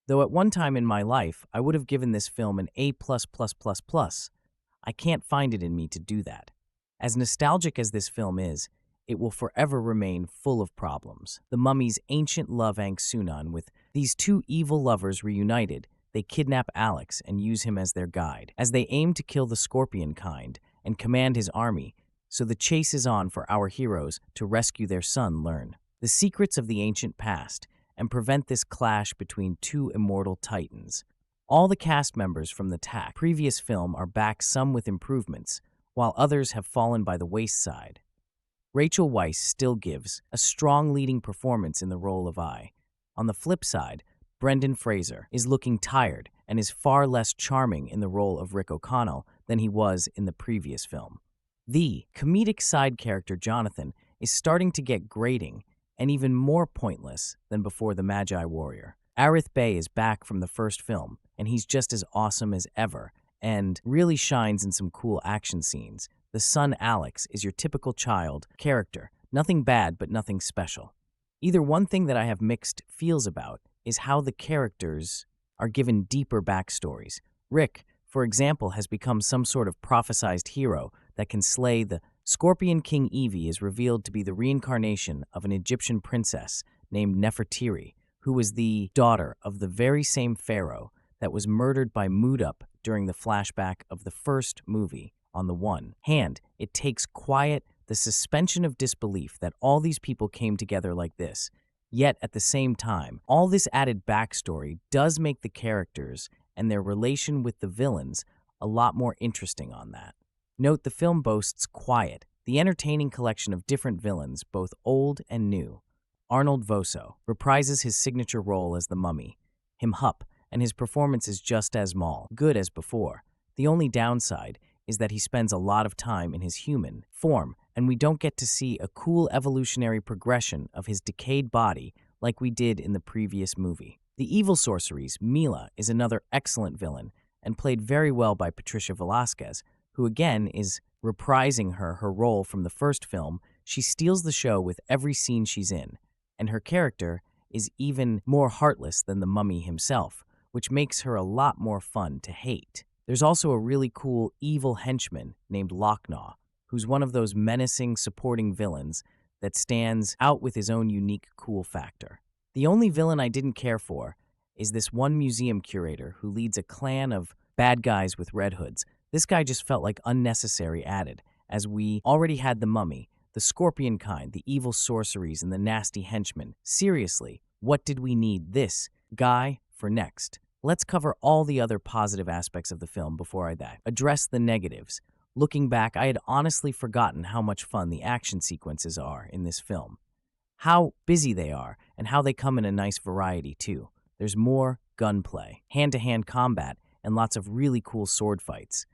Though at one time in my life, I would have given this film an A++++, I can't find it in me to do that. As nostalgic as this film is, it will forever remain full of problems. The Mummy's ancient love Sunan with these two evil lovers reunited, they kidnap Alex and use him as their guide, as they aim to kill the Scorpion kind and command his army, so the chase is on for our heroes to rescue their son learn the secrets of the ancient past and prevent this clash between two immortal titans. All the cast members from the previous film are back, some with improvements, while others have fallen by the wayside. Rachel Weisz still gives a strong leading performance in the role of I. On the flip side, Brendan Fraser is looking tired and is far less charming in the role of Rick O'Connell than he was in the previous film. The comedic side character Jonathan is starting to get grating and even more pointless than before the Magi Warrior. Arith Bey is back from the first film, and he's just as awesome as ever, and really shines in some cool action scenes. The son Alex is your typical child character, nothing bad but nothing special. Either one thing that I have mixed feels about is how the characters are given deeper backstories. Rick, for example, has become some sort of prophesized hero that can slay the Scorpion King. Evie is revealed to be the reincarnation of an Egyptian princess named Nefertiri, who was the daughter of the very same pharaoh that was murdered by Mudup during the flashback of the first movie. On the one hand, it takes the suspension of disbelief that all these people came together like this. Yet, at the same time, all this added backstory does make the characters and their relation with the villains a lot more interesting on that. Note the film boasts Quiet, the entertaining collection of different villains, both old and new. Arnold Voso reprises his signature role as the Mummy, him Hupp, and his performance is just as good as before. The only downside is that he spends a lot of time in his human form, and we don't get to see a cool evolutionary progression of his decayed body like we did in the previous movie. The evil sorceries, Mila, is another excellent villain, and played very well by Patricia Velasquez, who again is reprising her role from the first film. She steals the show with every scene she's in, and her character is even more heartless than the Mummy himself, which makes her a lot more fun to hate. There's also a really cool evil henchman named Lochnaw, who's one of those menacing supporting villains that stands out with his own unique cool factor. The only villain I didn't care for is this one museum curator who leads a clan of bad guys with red hoods. This guy just felt like unnecessary added, as we already had the Mummy, the scorpion kind, the evil sorceries, and the nasty henchmen. Seriously, what did we need this guy for next? Let's cover all the other positive aspects of the film before I address the negatives. Looking back, I had honestly forgotten how much fun the action sequences are in this film. How busy they are, and how they come in a nice variety too. There's more gunplay, hand-to-hand combat, and lots of really cool sword fights.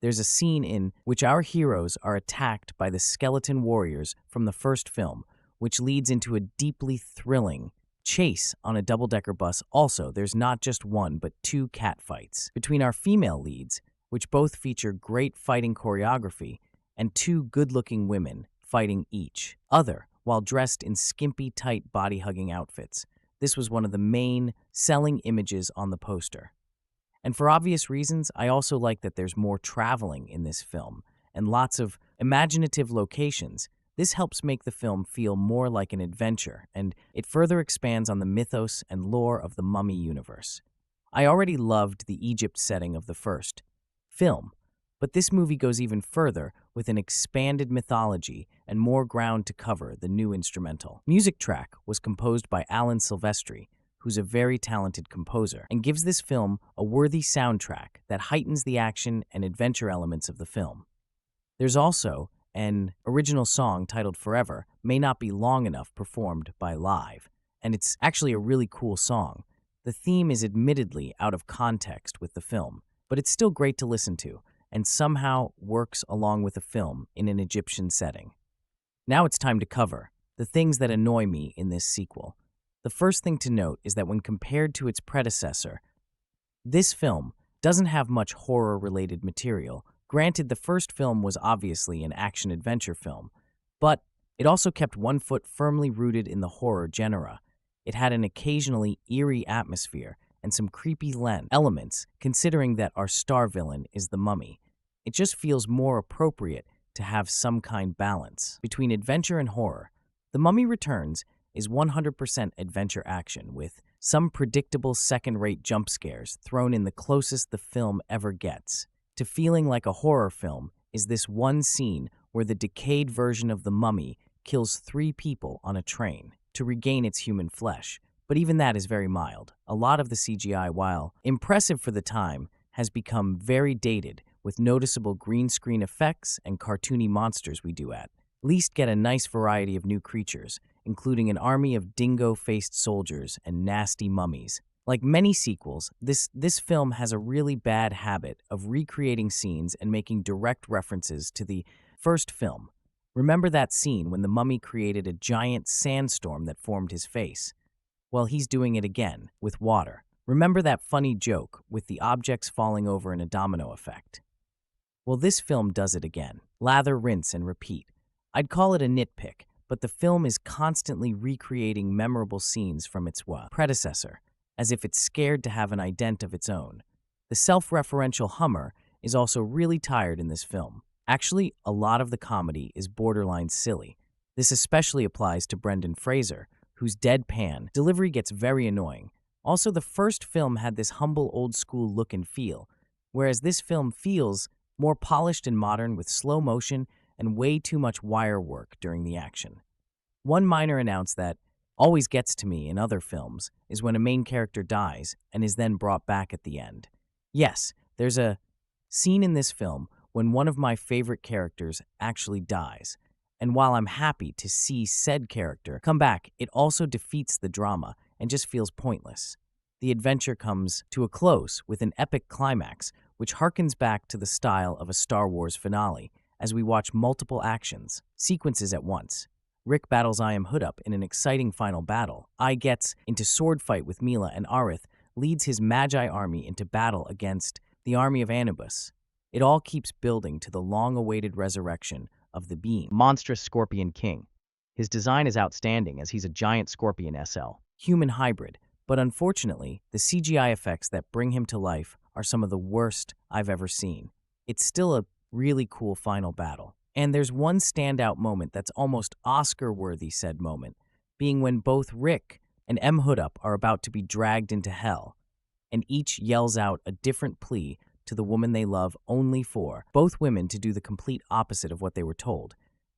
There's a scene in which our heroes are attacked by the skeleton warriors from the first film, which leads into a deeply thrilling chase on a double-decker bus. Also, there's not just one, but two catfights between our female leads, which both feature great fighting choreography, and two good-looking women fighting each other while dressed in skimpy, tight, body-hugging outfits. This was one of the main selling images on the poster. And for obvious reasons, I also like that there's more traveling in this film and lots of imaginative locations. This helps make the film feel more like an adventure, and it further expands on the mythos and lore of the Mummy universe. I already loved the Egypt setting of the first film, but this movie goes even further with an expanded mythology and more ground to cover. The new instrumental music track was composed by Alan Silvestri, who's a very talented composer, and gives this film a worthy soundtrack that heightens the action and adventure elements of the film. There's also an original song titled Forever, May Not Be Long Enough, performed by Live, and it's actually a really cool song. The theme is admittedly out of context with the film, but it's still great to listen to, and somehow works along with the film in an Egyptian setting. Now it's time to cover the things that annoy me in this sequel. The first thing to note is that when compared to its predecessor, this film doesn't have much horror-related material. Granted, the first film was obviously an action-adventure film, but it also kept one foot firmly rooted in the horror genre. It had an occasionally eerie atmosphere and some creepy elements, considering that our star villain is the Mummy. It just feels more appropriate to have some kind of balance between adventure and horror. The Mummy Returns is 100% adventure action, with some predictable second-rate jump scares thrown in. The closest the film ever gets to feeling like a horror film is this one scene where the decayed version of the Mummy kills 3 people on a train to regain its human flesh, but even that is very mild. A lot of the CGI, while impressive for the time, has become very dated, with noticeable green screen effects and cartoony monsters. We do at least get a nice variety of new creatures, including an army of dingo-faced soldiers and nasty mummies. Like many sequels, this film has a really bad habit of recreating scenes and making direct references to the first film. Remember that scene when the Mummy created a giant sandstorm that formed his face? Well, he's doing it again, with water. Remember that funny joke with the objects falling over in a domino effect? Well, this film does it again. Lather, rinse, and repeat. I'd call it a nitpick, but the film is constantly recreating memorable scenes from its predecessor, as if it's scared to have an ident of its own. The self-referential Hummer is also really tired in this film. Actually, a lot of the comedy is borderline silly. This especially applies to Brendan Fraser, whose deadpan delivery gets very annoying. Also, the first film had this humble old-school look and feel, whereas this film feels more polished and modern with slow motion and way too much wire work during the action. One minor announce that always gets to me in other films is when a main character dies and is then brought back at the end. Yes, there's a scene in this film when one of my favorite characters actually dies. And while I'm happy to see said character come back, it also defeats the drama and just feels pointless. The adventure comes to a close with an epic climax, which harkens back to the style of a Star Wars finale, as we watch multiple sequences at once. Rick battles I Am Hoodup in an exciting final battle. I gets into sword fight with Mila, and Arith leads his Magi army into battle against the army of Anubis. It all keeps building to the long-awaited resurrection of the being, monstrous Scorpion King. His design is outstanding as he's a giant scorpion SL, human hybrid, but unfortunately, the CGI effects that bring him to life are some of the worst I've ever seen. It's still a really cool final battle. And there's one standout moment that's almost Oscar-worthy, said moment, being when both Rick and M. Hoodup are about to be dragged into hell, and each yells out a different plea to the woman they love, only for both women to do the complete opposite of what they were told.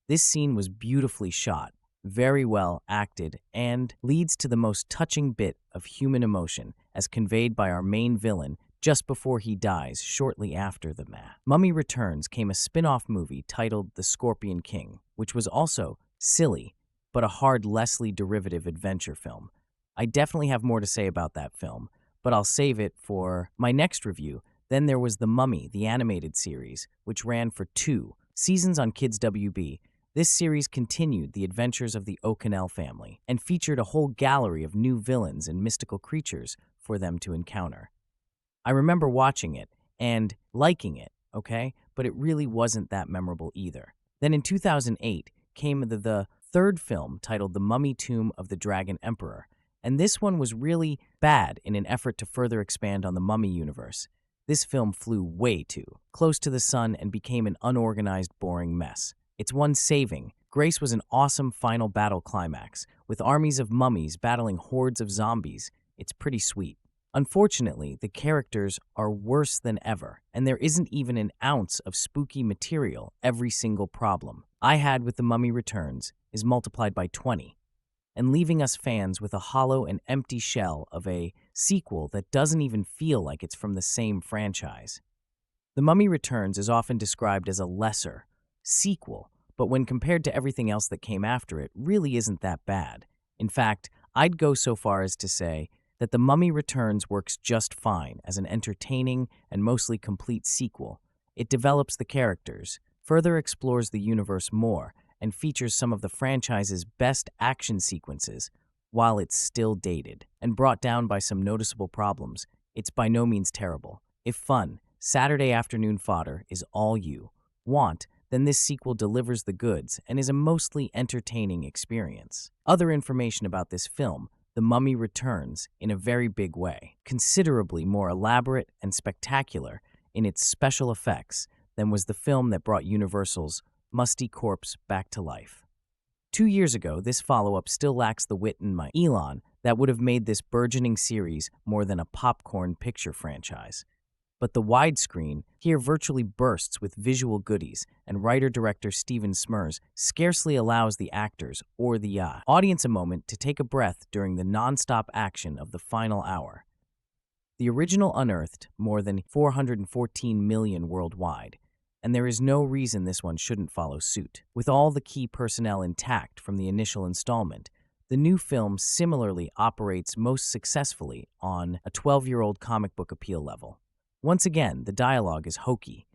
This scene was beautifully shot, very well acted, and leads to the most touching bit of human emotion as conveyed by our main villain just before he dies shortly after the Mummy Returns came a spin-off movie titled The Scorpion King, which was also silly, but a hard Leslie derivative adventure film. I definitely have more to say about that film, but I'll save it for my next review. Then there was The Mummy, the animated series, which ran for 2 seasons on Kids WB. This series continued the adventures of the O'Connell family and featured a whole gallery of new villains and mystical creatures for them to encounter. I remember watching it and liking it, okay? But it really wasn't that memorable either. Then in 2008 came the third film titled The Mummy Tomb of the Dragon Emperor, and this one was really bad in an effort to further expand on the Mummy universe. This film flew way too close to the sun and became an unorganized, boring mess. Its one saving grace was an awesome final battle climax, with armies of mummies battling hordes of zombies. It's pretty sweet. Unfortunately, the characters are worse than ever, and there isn't even an ounce of spooky material. Every single problem I had with The Mummy Returns is multiplied by 20, and leaving us fans with a hollow and empty shell of a sequel that doesn't even feel like it's from the same franchise. The Mummy Returns is often described as a lesser sequel, but when compared to everything else that came after it, really isn't that bad. In fact, I'd go so far as to say that The Mummy Returns works just fine as an entertaining and mostly complete sequel. It develops the characters, further explores the universe more, and features some of the franchise's best action sequences. While it's still dated and brought down by some noticeable problems, it's by no means terrible. If fun, Saturday afternoon fodder is all you want, then this sequel delivers the goods and is a mostly entertaining experience. Other information about this film: The Mummy Returns in a very big way, considerably more elaborate and spectacular in its special effects than was the film that brought Universal's musty corpse back to life. 2 years ago, this follow-up still lacks the wit and elan that would have made this burgeoning series more than a popcorn picture franchise. But the widescreen here virtually bursts with visual goodies, and writer-director Sommers scarcely allows the actors or the audience a moment to take a breath during the non-stop action of the final hour. The original unearthed more than 414 million worldwide, and there is no reason this one shouldn't follow suit. With all the key personnel intact from the initial installment, the new film similarly operates most successfully on a 12-year-old comic book appeal level. Once again, the dialogue is hokey.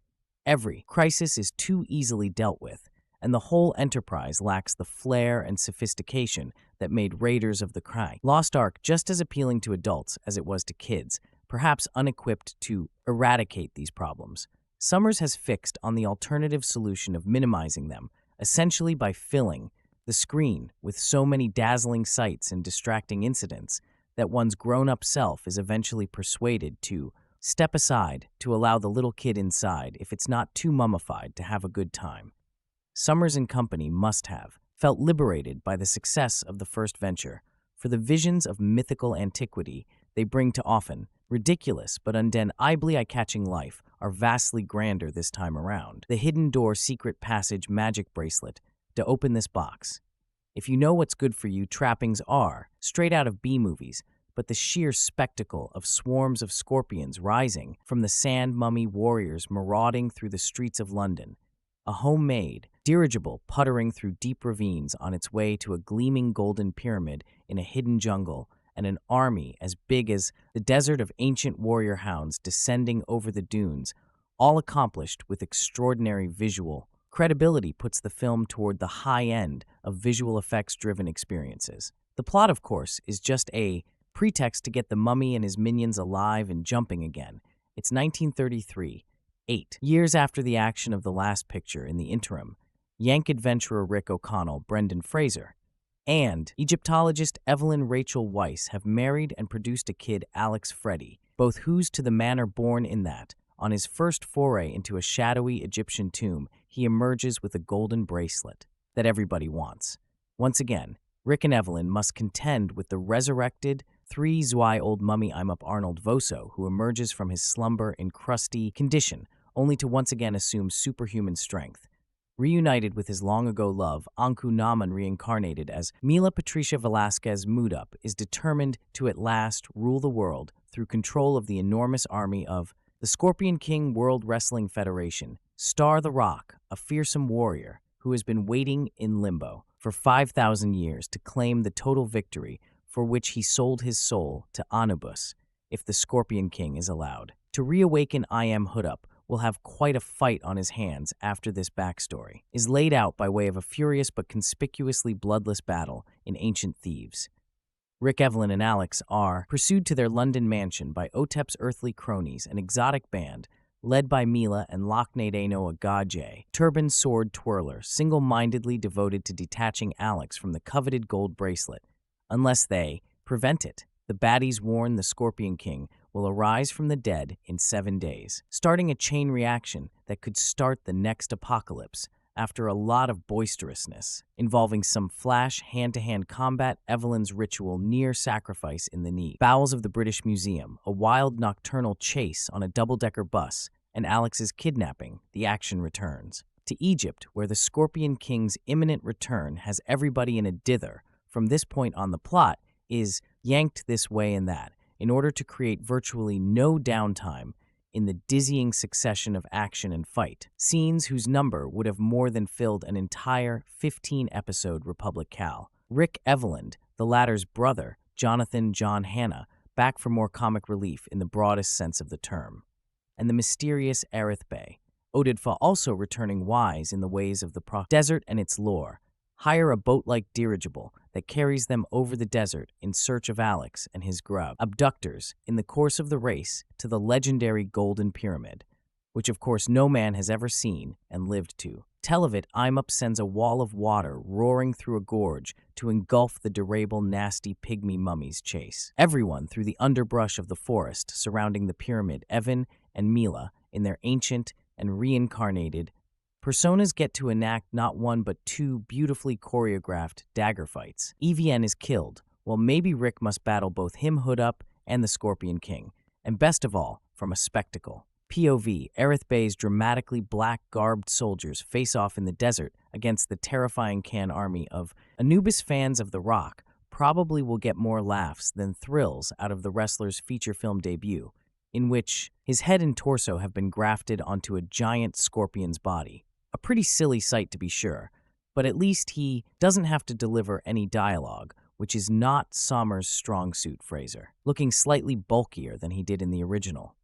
Every crisis is too easily dealt with, and the whole enterprise lacks the flair and sophistication that made Raiders of the Lost Ark just as appealing to adults as it was to kids, perhaps unequipped to eradicate these problems. Sommers has fixed on the alternative solution of minimizing them, essentially by filling the screen with so many dazzling sights and distracting incidents that one's grown-up self is eventually persuaded to step aside to allow the little kid inside if it's not too mummified to have a good time. Sommers and company must have felt liberated by the success of the first venture, for the visions of mythical antiquity they bring to often ridiculous but undeniably eye-catching life are vastly grander this time around. The hidden door secret passage magic bracelet to open this box. If you know what's good for you, trappings are straight out of B movies, but the sheer spectacle of swarms of scorpions rising from the sand mummy warriors marauding through the streets of London. A homemade dirigible puttering through deep ravines on its way to a gleaming golden pyramid in a hidden jungle, and an army as big as the desert of ancient warrior hounds descending over the dunes, all accomplished with extraordinary visual credibility, puts the film toward the high end of visual effects-driven experiences. The plot, of course, is just a pretext to get the mummy and his minions alive and jumping again. It's 1933, 8 years after the action of the last picture. In the interim, Yank adventurer Rick O'Connell, Brendan Fraser, and Egyptologist Evelyn Rachel Weisz have married and produced a kid, Alex Freddie, both whose to the manner born in that, on his first foray into a shadowy Egyptian tomb, he emerges with a golden bracelet that everybody wants. Once again, Rick and Evelyn must contend with the resurrected 3-year-old mummy Arnold Voso, who emerges from his slumber in crusty condition, only to once again assume superhuman strength. Reunited with his long-ago love, Anku Naman, reincarnated as Mila Patricia Velasquez Mudup, is determined to at last rule the world through control of the enormous army of the Scorpion King World Wrestling Federation. Star the Rock, a fearsome warrior who has been waiting in limbo for 5,000 years to claim the total victory for which he sold his soul to Anubis, if the Scorpion King is allowed. To reawaken Hudup will have quite a fight on his hands after this backstory is laid out by way of a furious but conspicuously bloodless battle in Ancient Thieves. Rick, Evelyn, and Alex are pursued to their London mansion by Otep's earthly cronies, an exotic band led by Mila and Lochnaid Eno Agaje, turban sword twirler, single-mindedly devoted to detaching Alex from the coveted gold bracelet. Unless they prevent it, the baddies warn the Scorpion King will arise from the dead in 7 days, starting a chain reaction that could start the next apocalypse. After a lot of boisterousness, involving some flash hand-to-hand combat, Evelyn's ritual near sacrifice in the bowels of the British Museum, a wild nocturnal chase on a double-decker bus, and Alex's kidnapping, the action returns. To Egypt, where the Scorpion King's imminent return has everybody in a dither. From this point on, the plot is yanked this way and that, in order to create virtually no downtime in the dizzying succession of action and fight, scenes whose number would have more than filled an entire 15-episode Republic Cal. Rick Eveland, the latter's brother, Jonathan John Hanna, back for more comic relief in the broadest sense of the term. And the mysterious Aerith Bay, Odidfa also returning wise in the ways of the desert and its lore. Hire a boat-like dirigible that carries them over the desert in search of Alex and his abductors in the course of the race to the legendary Golden Pyramid, which of course no man has ever seen and lived to tell of it. Imeup sends a wall of water roaring through a gorge to engulf the durable, nasty pygmy mummies chase everyone through the underbrush of the forest surrounding the pyramid. Evan and Mila, in their ancient and reincarnated personas, get to enact not one but two beautifully choreographed dagger fights. EVN is killed, while maybe Rick must battle both him, Hudup, and the Scorpion King. And best of all, from a spectacle. POV, Aerith Bay's dramatically black-garbed soldiers face off in the desert against the terrifying Khan army of Anubis. Fans of The Rock probably will get more laughs than thrills out of the wrestler's feature film debut, in which his head and torso have been grafted onto a giant scorpion's body. A pretty silly sight, to be sure, but at least he doesn't have to deliver any dialogue, which is not Sommers' strong suit. Fraser, looking slightly bulkier than he did in the original,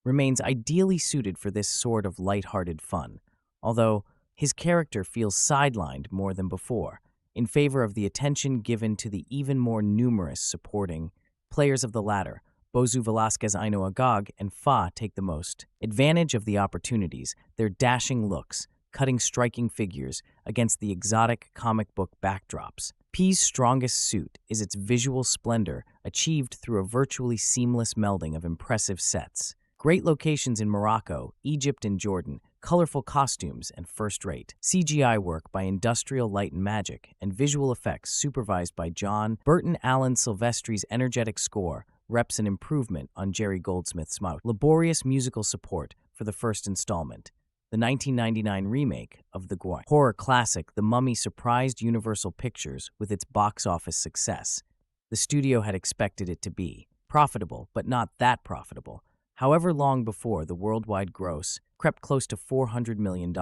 remains ideally suited for this sort of light-hearted fun, although his character feels sidelined more than before, in favor of the attention given to the even more numerous supporting players of the latter. Bozu Velasquez Aino Agag and Fa take the most advantage of the opportunities, their dashing looks, cutting striking figures against the exotic comic book backdrops. P's strongest suit is its visual splendor, achieved through a virtually seamless melding of impressive sets, great locations in Morocco, Egypt, and Jordan, colorful costumes, and first-rate CGI work by Industrial Light and Magic, and visual effects supervised by John Burton. Allen Silvestri's energetic score reps an improvement on Jerry Goldsmith's laborious musical support for the first installment. The 1999 remake of the horror classic The Mummy surprised Universal Pictures with its box office success. The studio had expected it to be profitable, but not that profitable. However long before the worldwide gross crept close to $400 million,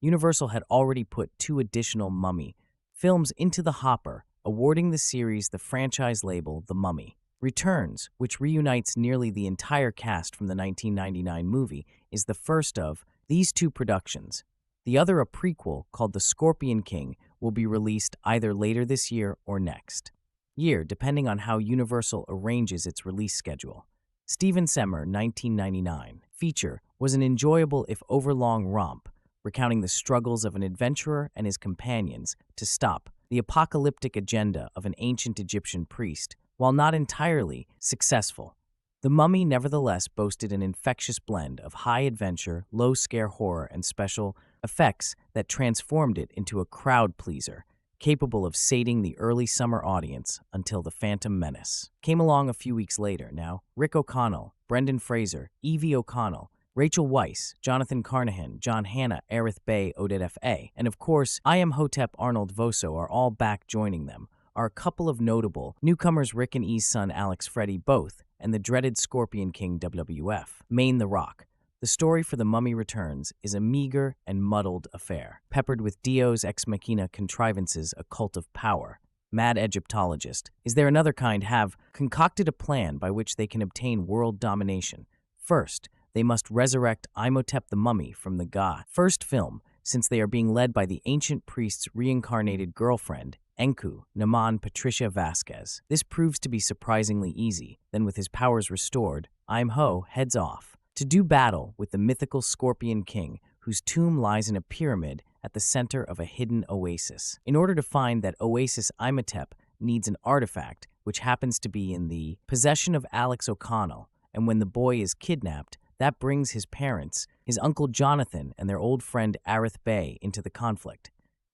Universal had already put two additional Mummy films into the hopper, awarding the series the franchise label The Mummy Returns, which reunites nearly the entire cast from the 1999 movie, is the first of these two productions. The other, a prequel called The Scorpion King, will be released either later this year or next year, depending on how Universal arranges its release schedule. Stephen Sommers' 1999 feature was an enjoyable if overlong romp, recounting the struggles of an adventurer and his companions to stop the apocalyptic agenda of an ancient Egyptian priest. While not entirely successful, The Mummy nevertheless boasted an infectious blend of high adventure, low-scare horror, and special effects that transformed it into a crowd pleaser, capable of sating the early summer audience until The Phantom Menace came along a few weeks later. Now, Rick O'Connell, Brendan Fraser, Evie O'Connell, Rachel Weisz, Jonathan Carnahan, John Hannah, Aerith Bay, Oded F.A., and of course, Imhotep Arnold Voso are all back. Joining them are a couple of notable newcomers, Rick and E's son Alex Freddie both, and the dreaded Scorpion King WWF, Maine the Rock. The story for The Mummy Returns is a meager and muddled affair, peppered with Deus Ex Machina contrivances, a cult of power. Mad Egyptologist, is there another kind, have concocted a plan by which they can obtain world domination. First, they must resurrect Imhotep the Mummy from the god. First film, since they are being led by the ancient priest's reincarnated girlfriend, Enku, Naman Patricia Vasquez. This proves to be surprisingly easy. Then with his powers restored, Imho heads off to do battle with the mythical Scorpion King, whose tomb lies in a pyramid at the center of a hidden oasis. In order to find that oasis, Imhotep needs an artifact, which happens to be in the possession of Alex O'Connell, and when the boy is kidnapped, that brings his parents, his uncle Jonathan, and their old friend Aerith Bay into the conflict.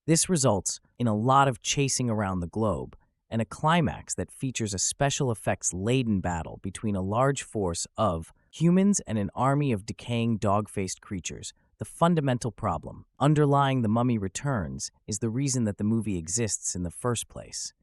This results in a lot of chasing around the globe, and a climax that features a special effects-laden battle between a large force of humans and an army of decaying dog-faced creatures. The fundamental problem underlying The Mummy Returns is the reason that the movie exists in the first place.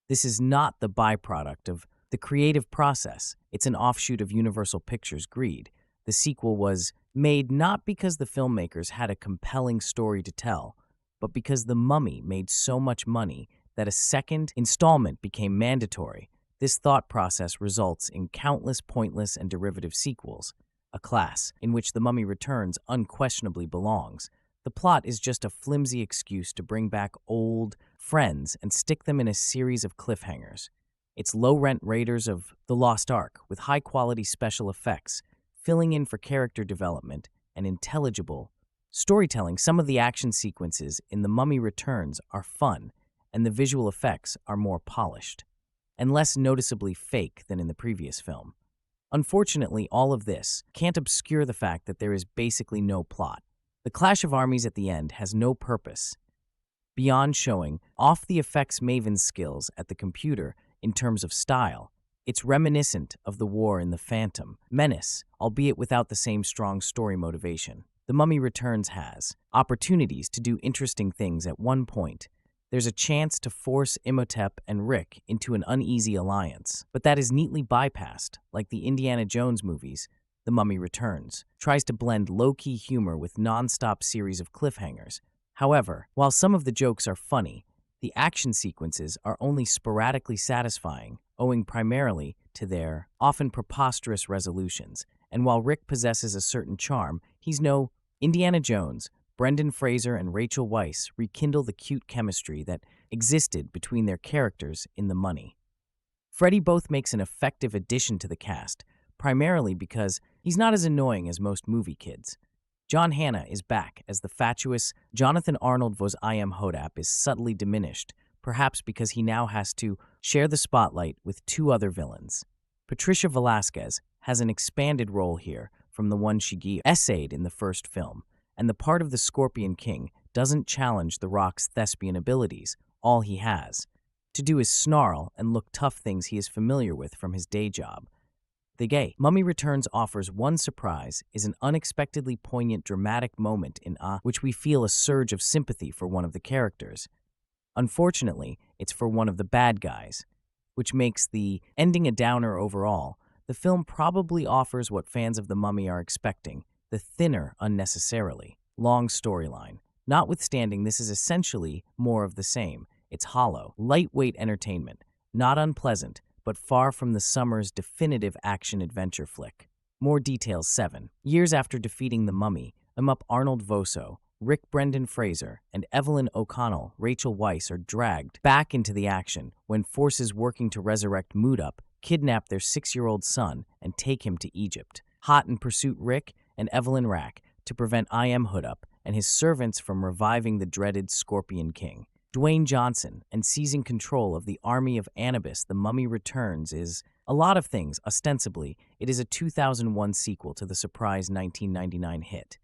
This is not the byproduct of the creative process. It's an offshoot of Universal Pictures' greed. The sequel was made not because the filmmakers had a compelling story to tell, but because The Mummy made so much money that a second installment became mandatory. This thought process results in countless pointless and derivative sequels, a class in which The Mummy Returns unquestionably belongs. The plot is just a flimsy excuse to bring back old friends and stick them in a series of cliffhangers. It's low-rent Raiders of the Lost Ark with high-quality special effects, filling in for character development and intelligible storytelling. Some of the action sequences in The Mummy Returns are fun, and the visual effects are more polished and less noticeably fake than in the previous film. Unfortunately, all of this can't obscure the fact that there is basically no plot. The clash of armies at the end has no purpose beyond showing off the effects maven's skills at the computer. In terms of style, it's reminiscent of the war in The Phantom Menace, albeit without the same strong story motivation. The Mummy Returns has opportunities to do interesting things. At one point, there's a chance to force Imhotep and Rick into an uneasy alliance, but that is neatly bypassed. Like the Indiana Jones movies, The Mummy Returns tries to blend low-key humor with non-stop series of cliffhangers. However, while some of the jokes are funny, the action sequences are only sporadically satisfying, owing primarily to their often preposterous resolutions. And while Rick possesses a certain charm, he's no Indiana Jones. Brendan Fraser and Rachel Weisz rekindle the cute chemistry that existed between their characters in The Mummy. Freddie both makes an effective addition to the cast, primarily because he's not as annoying as most movie kids. John Hannah is back as the fatuous Jonathan Arnold Vo's Imhotep is subtly diminished, perhaps because he now has to share the spotlight with two other villains. Patricia Velasquez has an expanded role here from the one she essayed in the first film, and the part of the Scorpion King doesn't challenge The Rock's thespian abilities. All he has to do is snarl and look tough, things he is familiar with from his day job. The Mummy Returns offers one surprise is an unexpectedly poignant dramatic moment in which we feel a surge of sympathy for one of the characters. Unfortunately, it's for one of the bad guys, which makes the ending a downer overall. The film probably offers what fans of The Mummy are expecting, the thinner, unnecessarily long storyline. Notwithstanding, this is essentially more of the same. It's hollow, lightweight entertainment, not unpleasant, but far from the Sommers' definitive action-adventure flick. More details. 7 years after defeating the Mummy, Arnold Voso, Rick Brendan Fraser, and Evelyn O'Connell, Rachel Weisz, are dragged back into the action when forces working to resurrect Mood-Up kidnap their 6-year-old son and take him to Egypt. Hot in pursuit, Rick and Evelyn rack to prevent Hood-Up and his servants from reviving the dreaded Scorpion King. Dwayne Johnson and seizing control of the army of Anubis. The Mummy Returns is a lot of things. Ostensibly, it is a 2001 sequel to the surprise 1999 hit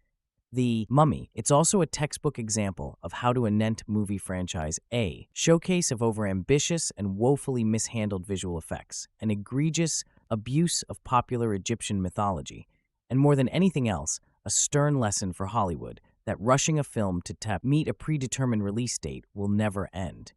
The Mummy. It's also a textbook example of how to anent movie franchise, a showcase of overambitious and woefully mishandled visual effects, an egregious abuse of popular Egyptian mythology, and more than anything else, a stern lesson for Hollywood that rushing a film to meet a predetermined release date will never end.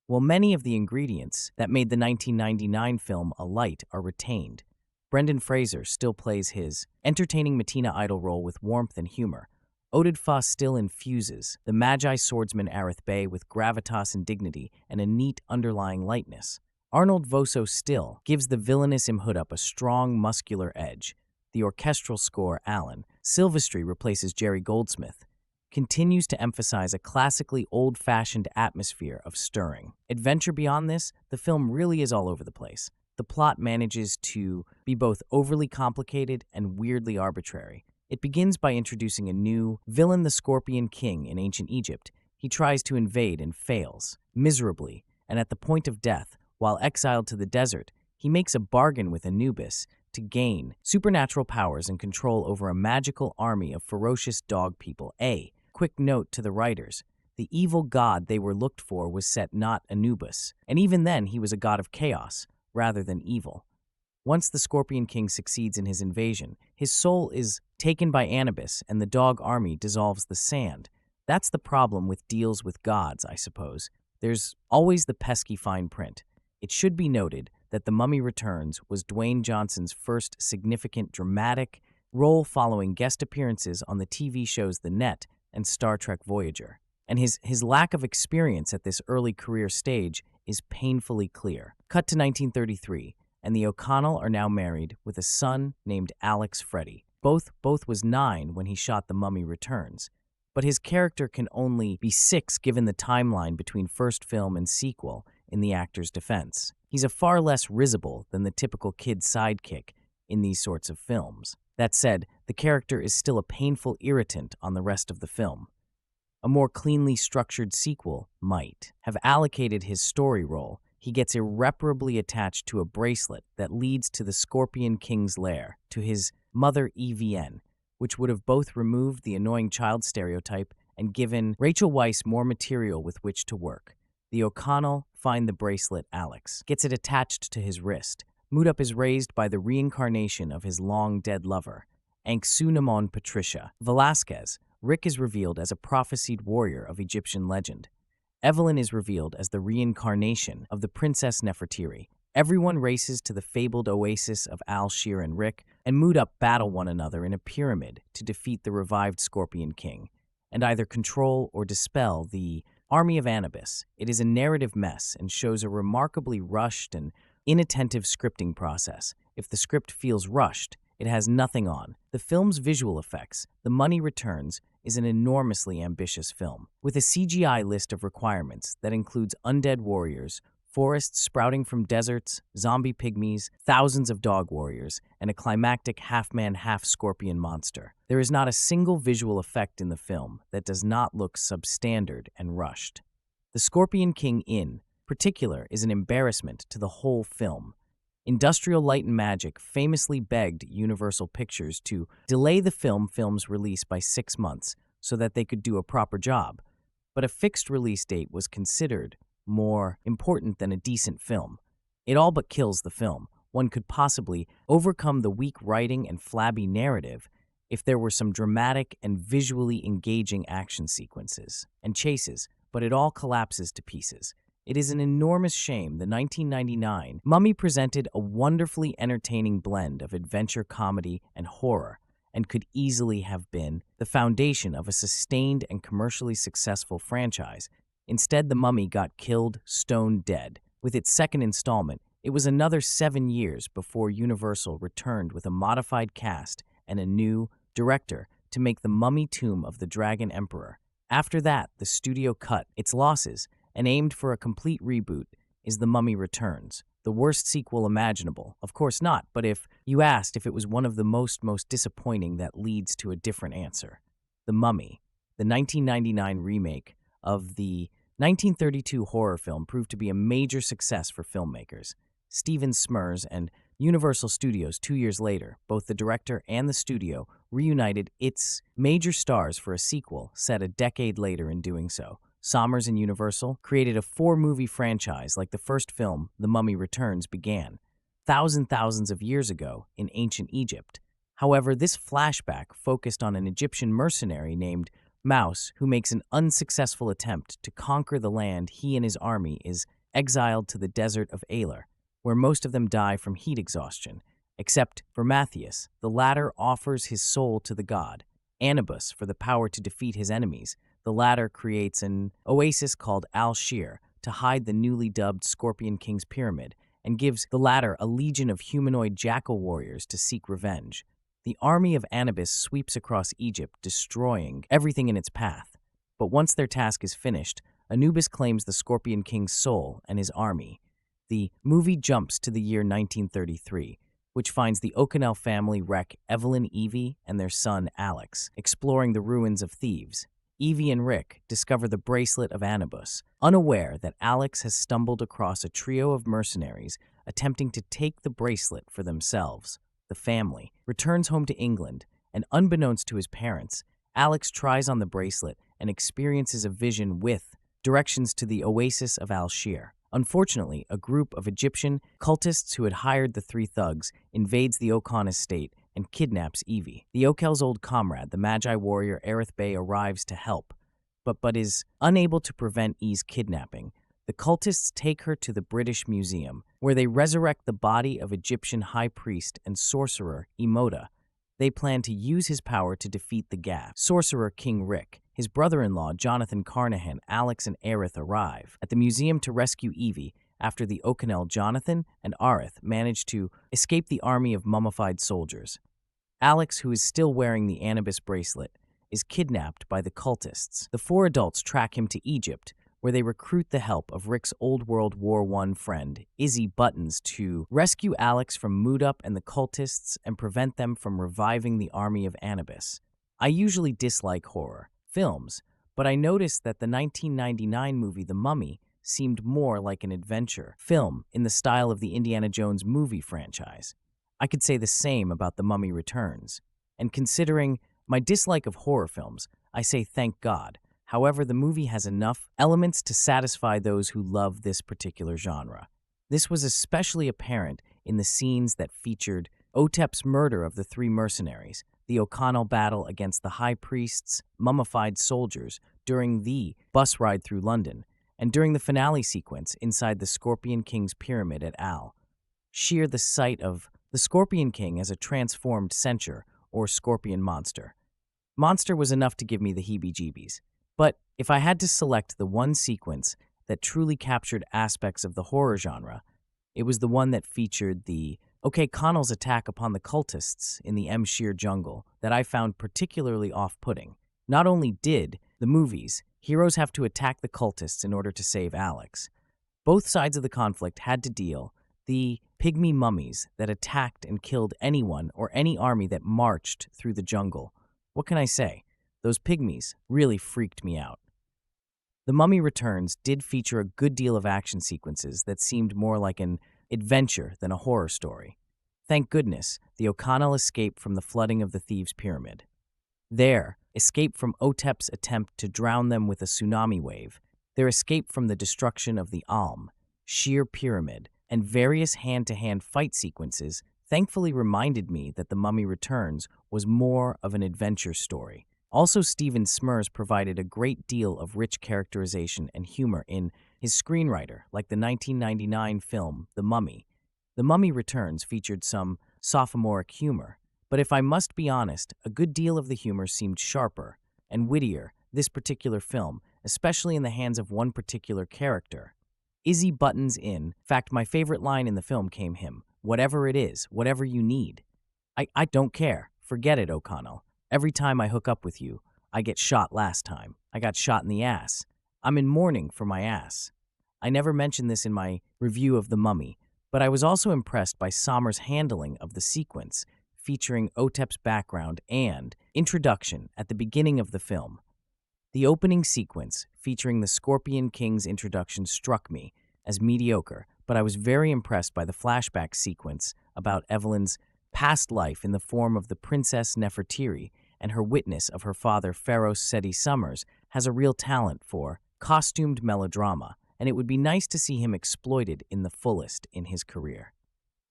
While many of the ingredients that made the 1999 film a light are retained, Brendan Fraser still plays his entertaining Matina Idol role with warmth and humor. Oded Fa still infuses the Magi swordsman Arith Bey with gravitas and dignity and a neat underlying lightness. Arnold Voso still gives the villainous Hood-Up a strong, muscular edge. The orchestral score, Alan Silvestri replaces Jerry Goldsmith, continues to emphasize a classically old-fashioned atmosphere of stirring adventure. Beyond this, the film really is all over the place. The plot manages to be both overly complicated and weirdly arbitrary. It begins by introducing a new villain, the Scorpion King in ancient Egypt. He tries to invade and fails miserably, and at the point of death, while exiled to the desert, he makes a bargain with Anubis to gain supernatural powers and control over a magical army of ferocious dog people. A quick note to the writers: the evil god they were looked for was set not Anubis, and even then he was a god of chaos rather than evil. Once the Scorpion King succeeds in his invasion, his soul is taken by Anubis and the dog army dissolves the sand. That's the problem with deals with gods, I suppose. There's always the pesky fine print. It should be noted that The Mummy Returns was Dwayne Johnson's first significant dramatic role following guest appearances on the TV shows The Net and Star Trek Voyager. And his lack of experience at this early career stage is painfully clear. Cut to 1933, and the O'Connell are now married with a son named Alex Freddie. Both was 9 when he shot The Mummy Returns, but his character can only be 6 given the timeline between first film and sequel in the actor's defense. He's a far less risible than the typical kid sidekick in these sorts of films. That said, the character is still a painful irritant on the rest of the film. A more cleanly structured sequel might have allocated his story role. He gets irreparably attached to a bracelet that leads to the Scorpion King's lair, to his mother EVN, which would have both removed the annoying child stereotype and given Rachel Weisz more material with which to work. The O'Connell find the bracelet. Alex gets it attached to his wrist. Mood-Up is raised by the reincarnation of his long-dead lover, Anxunamon Patricia Velasquez. Rick is revealed as a prophesied warrior of Egyptian legend. Evelyn is revealed as the reincarnation of the Princess Nefertiri. Everyone races to the fabled oasis of Al-Shir, and Rick and Mood-Up battle one another in a pyramid to defeat the revived Scorpion King, and either control or dispel the army of Anubis. It is a narrative mess and shows a remarkably rushed and inattentive scripting process. If the script feels rushed, it has nothing on. The film's visual effects, The Mummy Returns, is an enormously ambitious film, with a CGI list of requirements that includes undead warriors, forests sprouting from deserts, zombie pygmies, thousands of dog warriors, and a climactic half-man, half-scorpion monster. There is not a single visual effect in the film that does not look substandard and rushed. The Scorpion King, in particular, is an embarrassment to the whole film. Industrial Light and Magic famously begged Universal Pictures to delay the film's release by 6 months so that they could do a proper job, but a fixed release date was considered more important than a decent film. It all but kills the film. One could possibly overcome the weak writing and flabby narrative if there were some dramatic and visually engaging action sequences and chases, but it all collapses to pieces. It is an enormous shame the 1999 Mummy presented a wonderfully entertaining blend of adventure, comedy, and horror, and could easily have been the foundation of a sustained and commercially successful franchise. Instead, The Mummy got killed stone dead. With its second installment, it was another 7 years before Universal returned with a modified cast and a new director to make The Mummy Tomb of the Dragon Emperor. After that, the studio cut its losses and aimed for a complete reboot is The Mummy Returns. The worst sequel imaginable. Of course not, but if you asked if it was one of the most disappointing, that leads to a different answer. The Mummy, the 1999 remake of the 1932 horror film, proved to be a major success for filmmakers. Steven Sommers and Universal Studios 2 years later, both the director and the studio reunited its major stars for a sequel set a decade later in doing so. Sommers and Universal created a 4-movie franchise like the first film, The Mummy Returns, began thousands of years ago in ancient Egypt. However, this flashback focused on an Egyptian mercenary named Weisz who makes an unsuccessful attempt to conquer the land. He and his army is exiled to the desert of Alar, where most of them die from heat exhaustion, except for Matthias. The latter offers his soul to the god Anubis for the power to defeat his enemies. The latter creates an oasis called Al-Shir to hide the newly dubbed Scorpion King's pyramid and gives the latter a legion of humanoid jackal warriors to seek revenge. The army of Anubis sweeps across Egypt, destroying everything in its path. But once their task is finished, Anubis claims the Scorpion King's soul and his army. The movie jumps to the year 1933, which finds the O'Connell family wreck Evelyn, Evie, and their son Alex, exploring the ruins of Thebes. Evie and Rick discover the bracelet of Anubis, unaware that Alex has stumbled across a trio of mercenaries attempting to take the bracelet for themselves. The family returns home to England, and unbeknownst to his parents, Alex tries on the bracelet and experiences a vision with directions to the oasis of Al-Shir. Unfortunately, a group of Egyptian cultists who had hired the 3 thugs invades the O'Connell estate and kidnaps Evie. The O'Kell's old comrade, the Magi warrior Aerith Bay, arrives to help, but is unable to prevent E's kidnapping. The cultists take her to the British Museum, where they resurrect the body of Egyptian high priest and sorcerer Imhotep. They plan to use his power to defeat the sorcerer King Rick. His brother-in-law, Jonathan Carnahan, Alex, and Aerith arrive at the museum to rescue Evie. After the O'Connell, Jonathan and Aerith manage to escape the army of mummified soldiers. Alex, who is still wearing the Anubis bracelet, is kidnapped by the cultists. The 4 adults track him to Egypt, where they recruit the help of Rick's old World War I friend, Izzy Buttons, to rescue Alex from Mutup and the cultists and prevent them from reviving the army of Anubis. I usually dislike horror films, but I noticed that the 1999 movie The Mummy seemed more like an adventure film in the style of the Indiana Jones movie franchise. I could say the same about The Mummy Returns. And considering my dislike of horror films, I say thank God. However, the movie has enough elements to satisfy those who love this particular genre. This was especially apparent in the scenes that featured Otep's murder of the 3 mercenaries, the O'Connell battle against the high priest's mummified soldiers during the bus ride through London, and during the finale sequence inside the Scorpion King's pyramid at Al-Shir, the site of the Scorpion King as a transformed centaur or scorpion monster. Monster was enough to give me the heebie-jeebies. But if I had to select the one sequence that truly captured aspects of the horror genre, it was the one that featured the O'Connell's attack upon the cultists in the Shir jungle that I found particularly off-putting. Not only did the movies, heroes have to attack the cultists in order to save Alex. Both sides of the conflict had to deal the pygmy mummies that attacked and killed anyone or any army that marched through the jungle. What can I say? Those pygmies really freaked me out. The Mummy Returns did feature a good deal of action sequences that seemed more like an adventure than a horror story. Thank goodness, the O'Connell escaped from the flooding of the Thieves' Pyramid. Their escape from Otep's attempt to drown them with a tsunami wave, their escape from the destruction of the Al-Shir Pyramid, and various hand-to-hand fight sequences thankfully reminded me that The Mummy Returns was more of an adventure story. Also, Steven Sommers provided a great deal of rich characterization and humor in his screenwriter, like the 1999 film The Mummy. The Mummy Returns featured some sophomoric humor, but if I must be honest, a good deal of the humor seemed sharper and wittier this particular film, especially in the hands of one particular character. Izzy buttons in. Fact, my favorite line in the film came him. Whatever it is, whatever you need. I don't care. Forget it, O'Connell. Every time I hook up with you, I get shot last time. I got shot in the ass. I'm in mourning for my ass. I never mentioned this in my review of The Mummy, but I was also impressed by Sommers' handling of the sequence, featuring Otep's background and introduction at the beginning of the film. The opening sequence, featuring the Scorpion King's introduction, struck me as mediocre, but I was very impressed by the flashback sequence about Evelyn's past life in the form of the Princess Nefertiri, and her witness of her father, Pharaoh Seti. Sommers has a real talent for costumed melodrama, and it would be nice to see him exploited in the fullest in his career.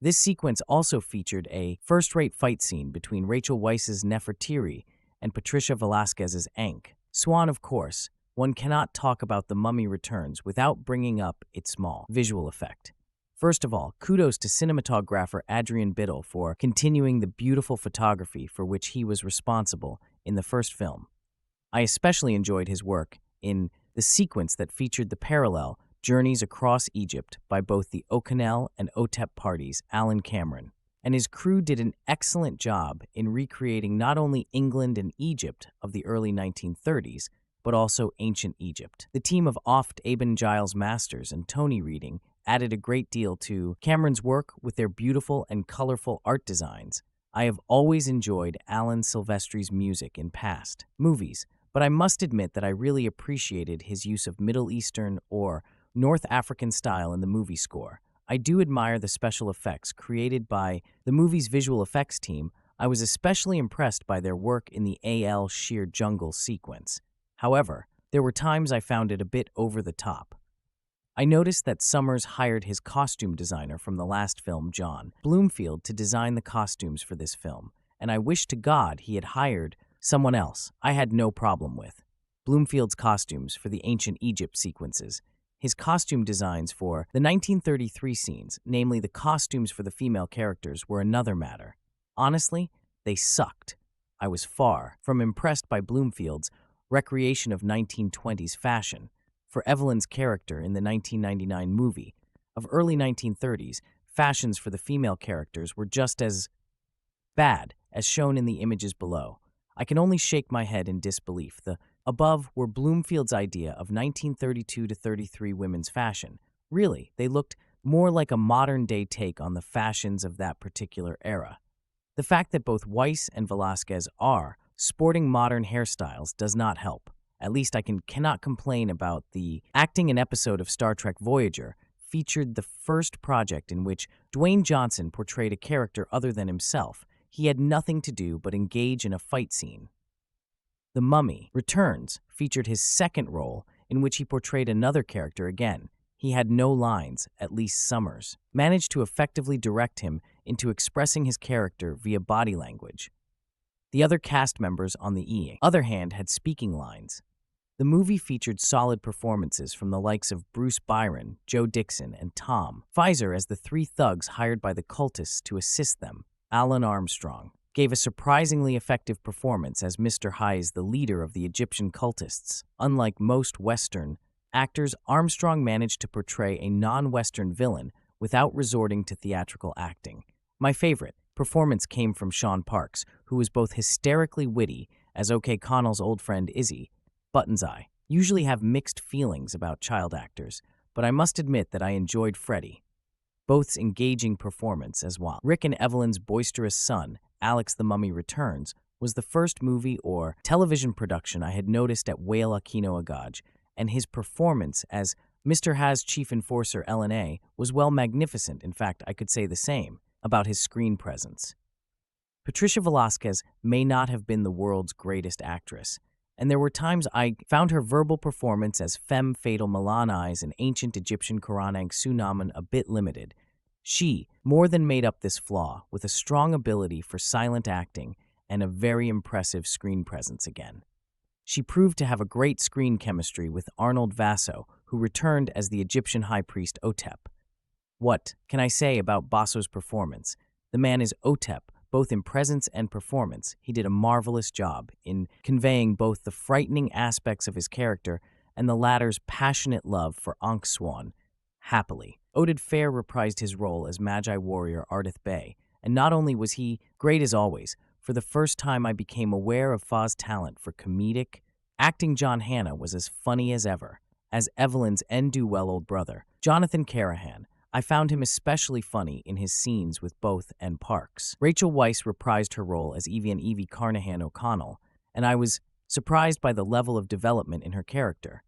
This sequence also featured a first-rate fight scene between Rachel Weisz's Nefertiri and Patricia Velasquez's Ankh. Swan, of course. One cannot talk about The Mummy Returns without bringing up its small visual effect. First of all, kudos to cinematographer Adrian Biddle for continuing the beautiful photography for which he was responsible in the first film. I especially enjoyed his work in the sequence that featured the parallel journeys across Egypt by both the O'Connell and Otep parties, Alan Cameron, and his crew did an excellent job in recreating not only England and Egypt of the early 1930s, but also ancient Egypt. The team of Oft Aben Giles Masters and Tony Reading added a great deal to Cameron's work with their beautiful and colorful art designs. I have always enjoyed Alan Silvestri's music in past movies, but I must admit that I really appreciated his use of Middle Eastern or North African style in the movie score. I do admire the special effects created by the movie's visual effects team. I was especially impressed by their work in the Al Sheer jungle sequence. However, there were times I found it a bit over the top. I noticed that Sommers hired his costume designer from the last film, John Bloomfield, to design the costumes for this film, and I wish to God he had hired someone else. I had no problem with Bloomfield's costumes for the ancient Egypt sequences. His costume designs for the 1933 scenes, namely the costumes for the female characters, were another matter. Honestly, they sucked. I was far from impressed by Bloomfield's recreation of 1920s fashion for Evelyn's character in the 1999 movie. Of early 1930s, fashions for the female characters were just as bad as shown in the images below. I can only shake my head in disbelief. The above were Bloomfield's idea of 1932 to 33 women's fashion. Really, they looked more like a modern-day take on the fashions of that particular era. The fact that both Weisz and Velasquez are sporting modern hairstyles does not help. At least I cannot complain about the acting. An episode of Star Trek Voyager featured the first project in which Dwayne Johnson portrayed a character other than himself. He had nothing to do but engage in a fight scene. The Mummy Returns featured his second role, in which he portrayed another character again. He had no lines, at least Sommers managed to effectively direct him into expressing his character via body language. The other cast members, on the other hand, had speaking lines. The movie featured solid performances from the likes of Bruce Byron, Joe Dixon, and Tom Fraser as the three thugs hired by the cultists to assist them. Alan Armstrong gave a surprisingly effective performance as Mr. Hayes, the leader of the Egyptian cultists. Unlike most Western actors, Armstrong managed to portray a non-Western villain without resorting to theatrical acting. My favorite performance came from Sean Parks, who was both hysterically witty as O.K. Connell's old friend Izzy. Buttons. I usually have mixed feelings about child actors, but I must admit that I enjoyed Freddie both's engaging performance as well. Rick and Evelyn's boisterous son, Alex the Mummy Returns, was the first movie or television production I had noticed at Whale Aquino Agaj, and his performance as Mr. Ha's chief enforcer LNA was magnificent. In fact, I could say the same about his screen presence. Patricia Velasquez may not have been the world's greatest actress, and there were times I found her verbal performance as Femme Fatal Melanais in ancient Egyptian Quranic Sunaman a bit limited. She more than made up this flaw with a strong ability for silent acting and a very impressive screen presence again. She proved to have a great screen chemistry with Arnold Vasso, who who returned as the Egyptian high priest Otep. What can I say about Basso's performance? The man is Otep, both in presence and performance. He did a marvelous job in conveying both the frightening aspects of his character and the latter's passionate love for Ankh Swan. Happily, Oded Fair reprised his role as Magi warrior Ardith Bey, and not only was he great as always, for the first time I became aware of Fa's talent for comedic acting. John Hannah was as funny as ever, as Evelyn's end-do-well old brother, Jonathan Carahan. I found him especially funny in his scenes with both and Parks. Rachel Weisz reprised her role as Evie Carnahan O'Connell, and I was surprised by the level of development in her character.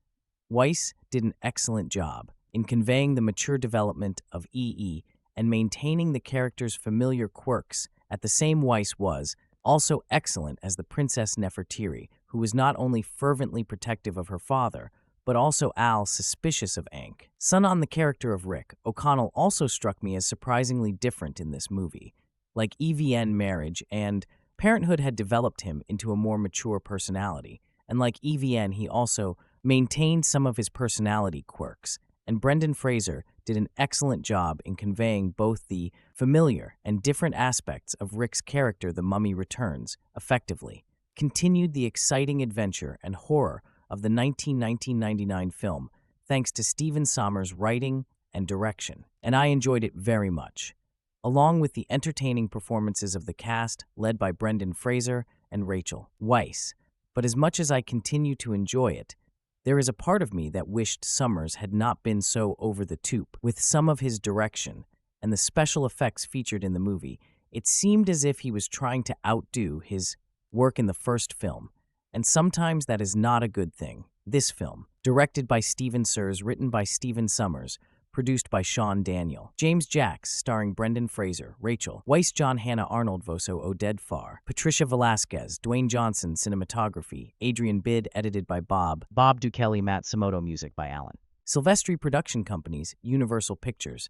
Weisz did an excellent job in conveying the mature development of EE and maintaining the character's familiar quirks. At the same, Weisz was also excellent as the Princess Nefertiri, who was not only fervently protective of her father, but also suspicious of Ankh. Sunan, the character of Rick O'Connell, also struck me as surprisingly different in this movie. Like EVN, marriage and parenthood had developed him into a more mature personality, and like EVN, he also maintained some of his personality quirks, and Brendan Fraser did an excellent job in conveying both the familiar and different aspects of Rick's character. The Mummy Returns effectively continued the exciting adventure and horror of the 1999 film, thanks to Sommers' writing and direction, and I enjoyed it very much, along with the entertaining performances of the cast led by Brendan Fraser and Rachel Weisz. But as much as I continue to enjoy it, there is a part of me that wished Sommers had not been so over the top with some of his direction and the special effects featured in the movie. It seemed as if he was trying to outdo his work in the first film, and sometimes that is not a good thing. This film, directed by Stephen Sers, written by Stephen Sommers, produced by Sean Daniel, James Jacks, starring Brendan Fraser, Rachel Weisz, John Hannah, Arnold Voso, Oded Farr, Patricia Velasquez, Dwayne Johnson, cinematography, Adrian Bid, edited by Bob Dukeli, Matt Samoto, music by Alan Silvestri. Production companies, Universal Pictures,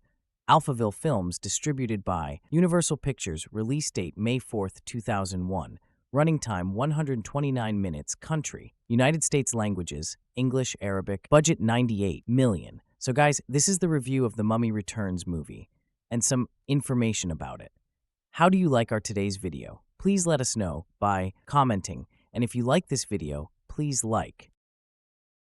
Alphaville Films, distributed by Universal Pictures, release date May 4th, 2001. Running time 129 minutes. Country, United States. Languages, English, Arabic. Budget $98 million. So guys, this is the review of the Mummy Returns movie and some information about it. How do you like our today's video? Please let us know by commenting, and if you like this video, please like.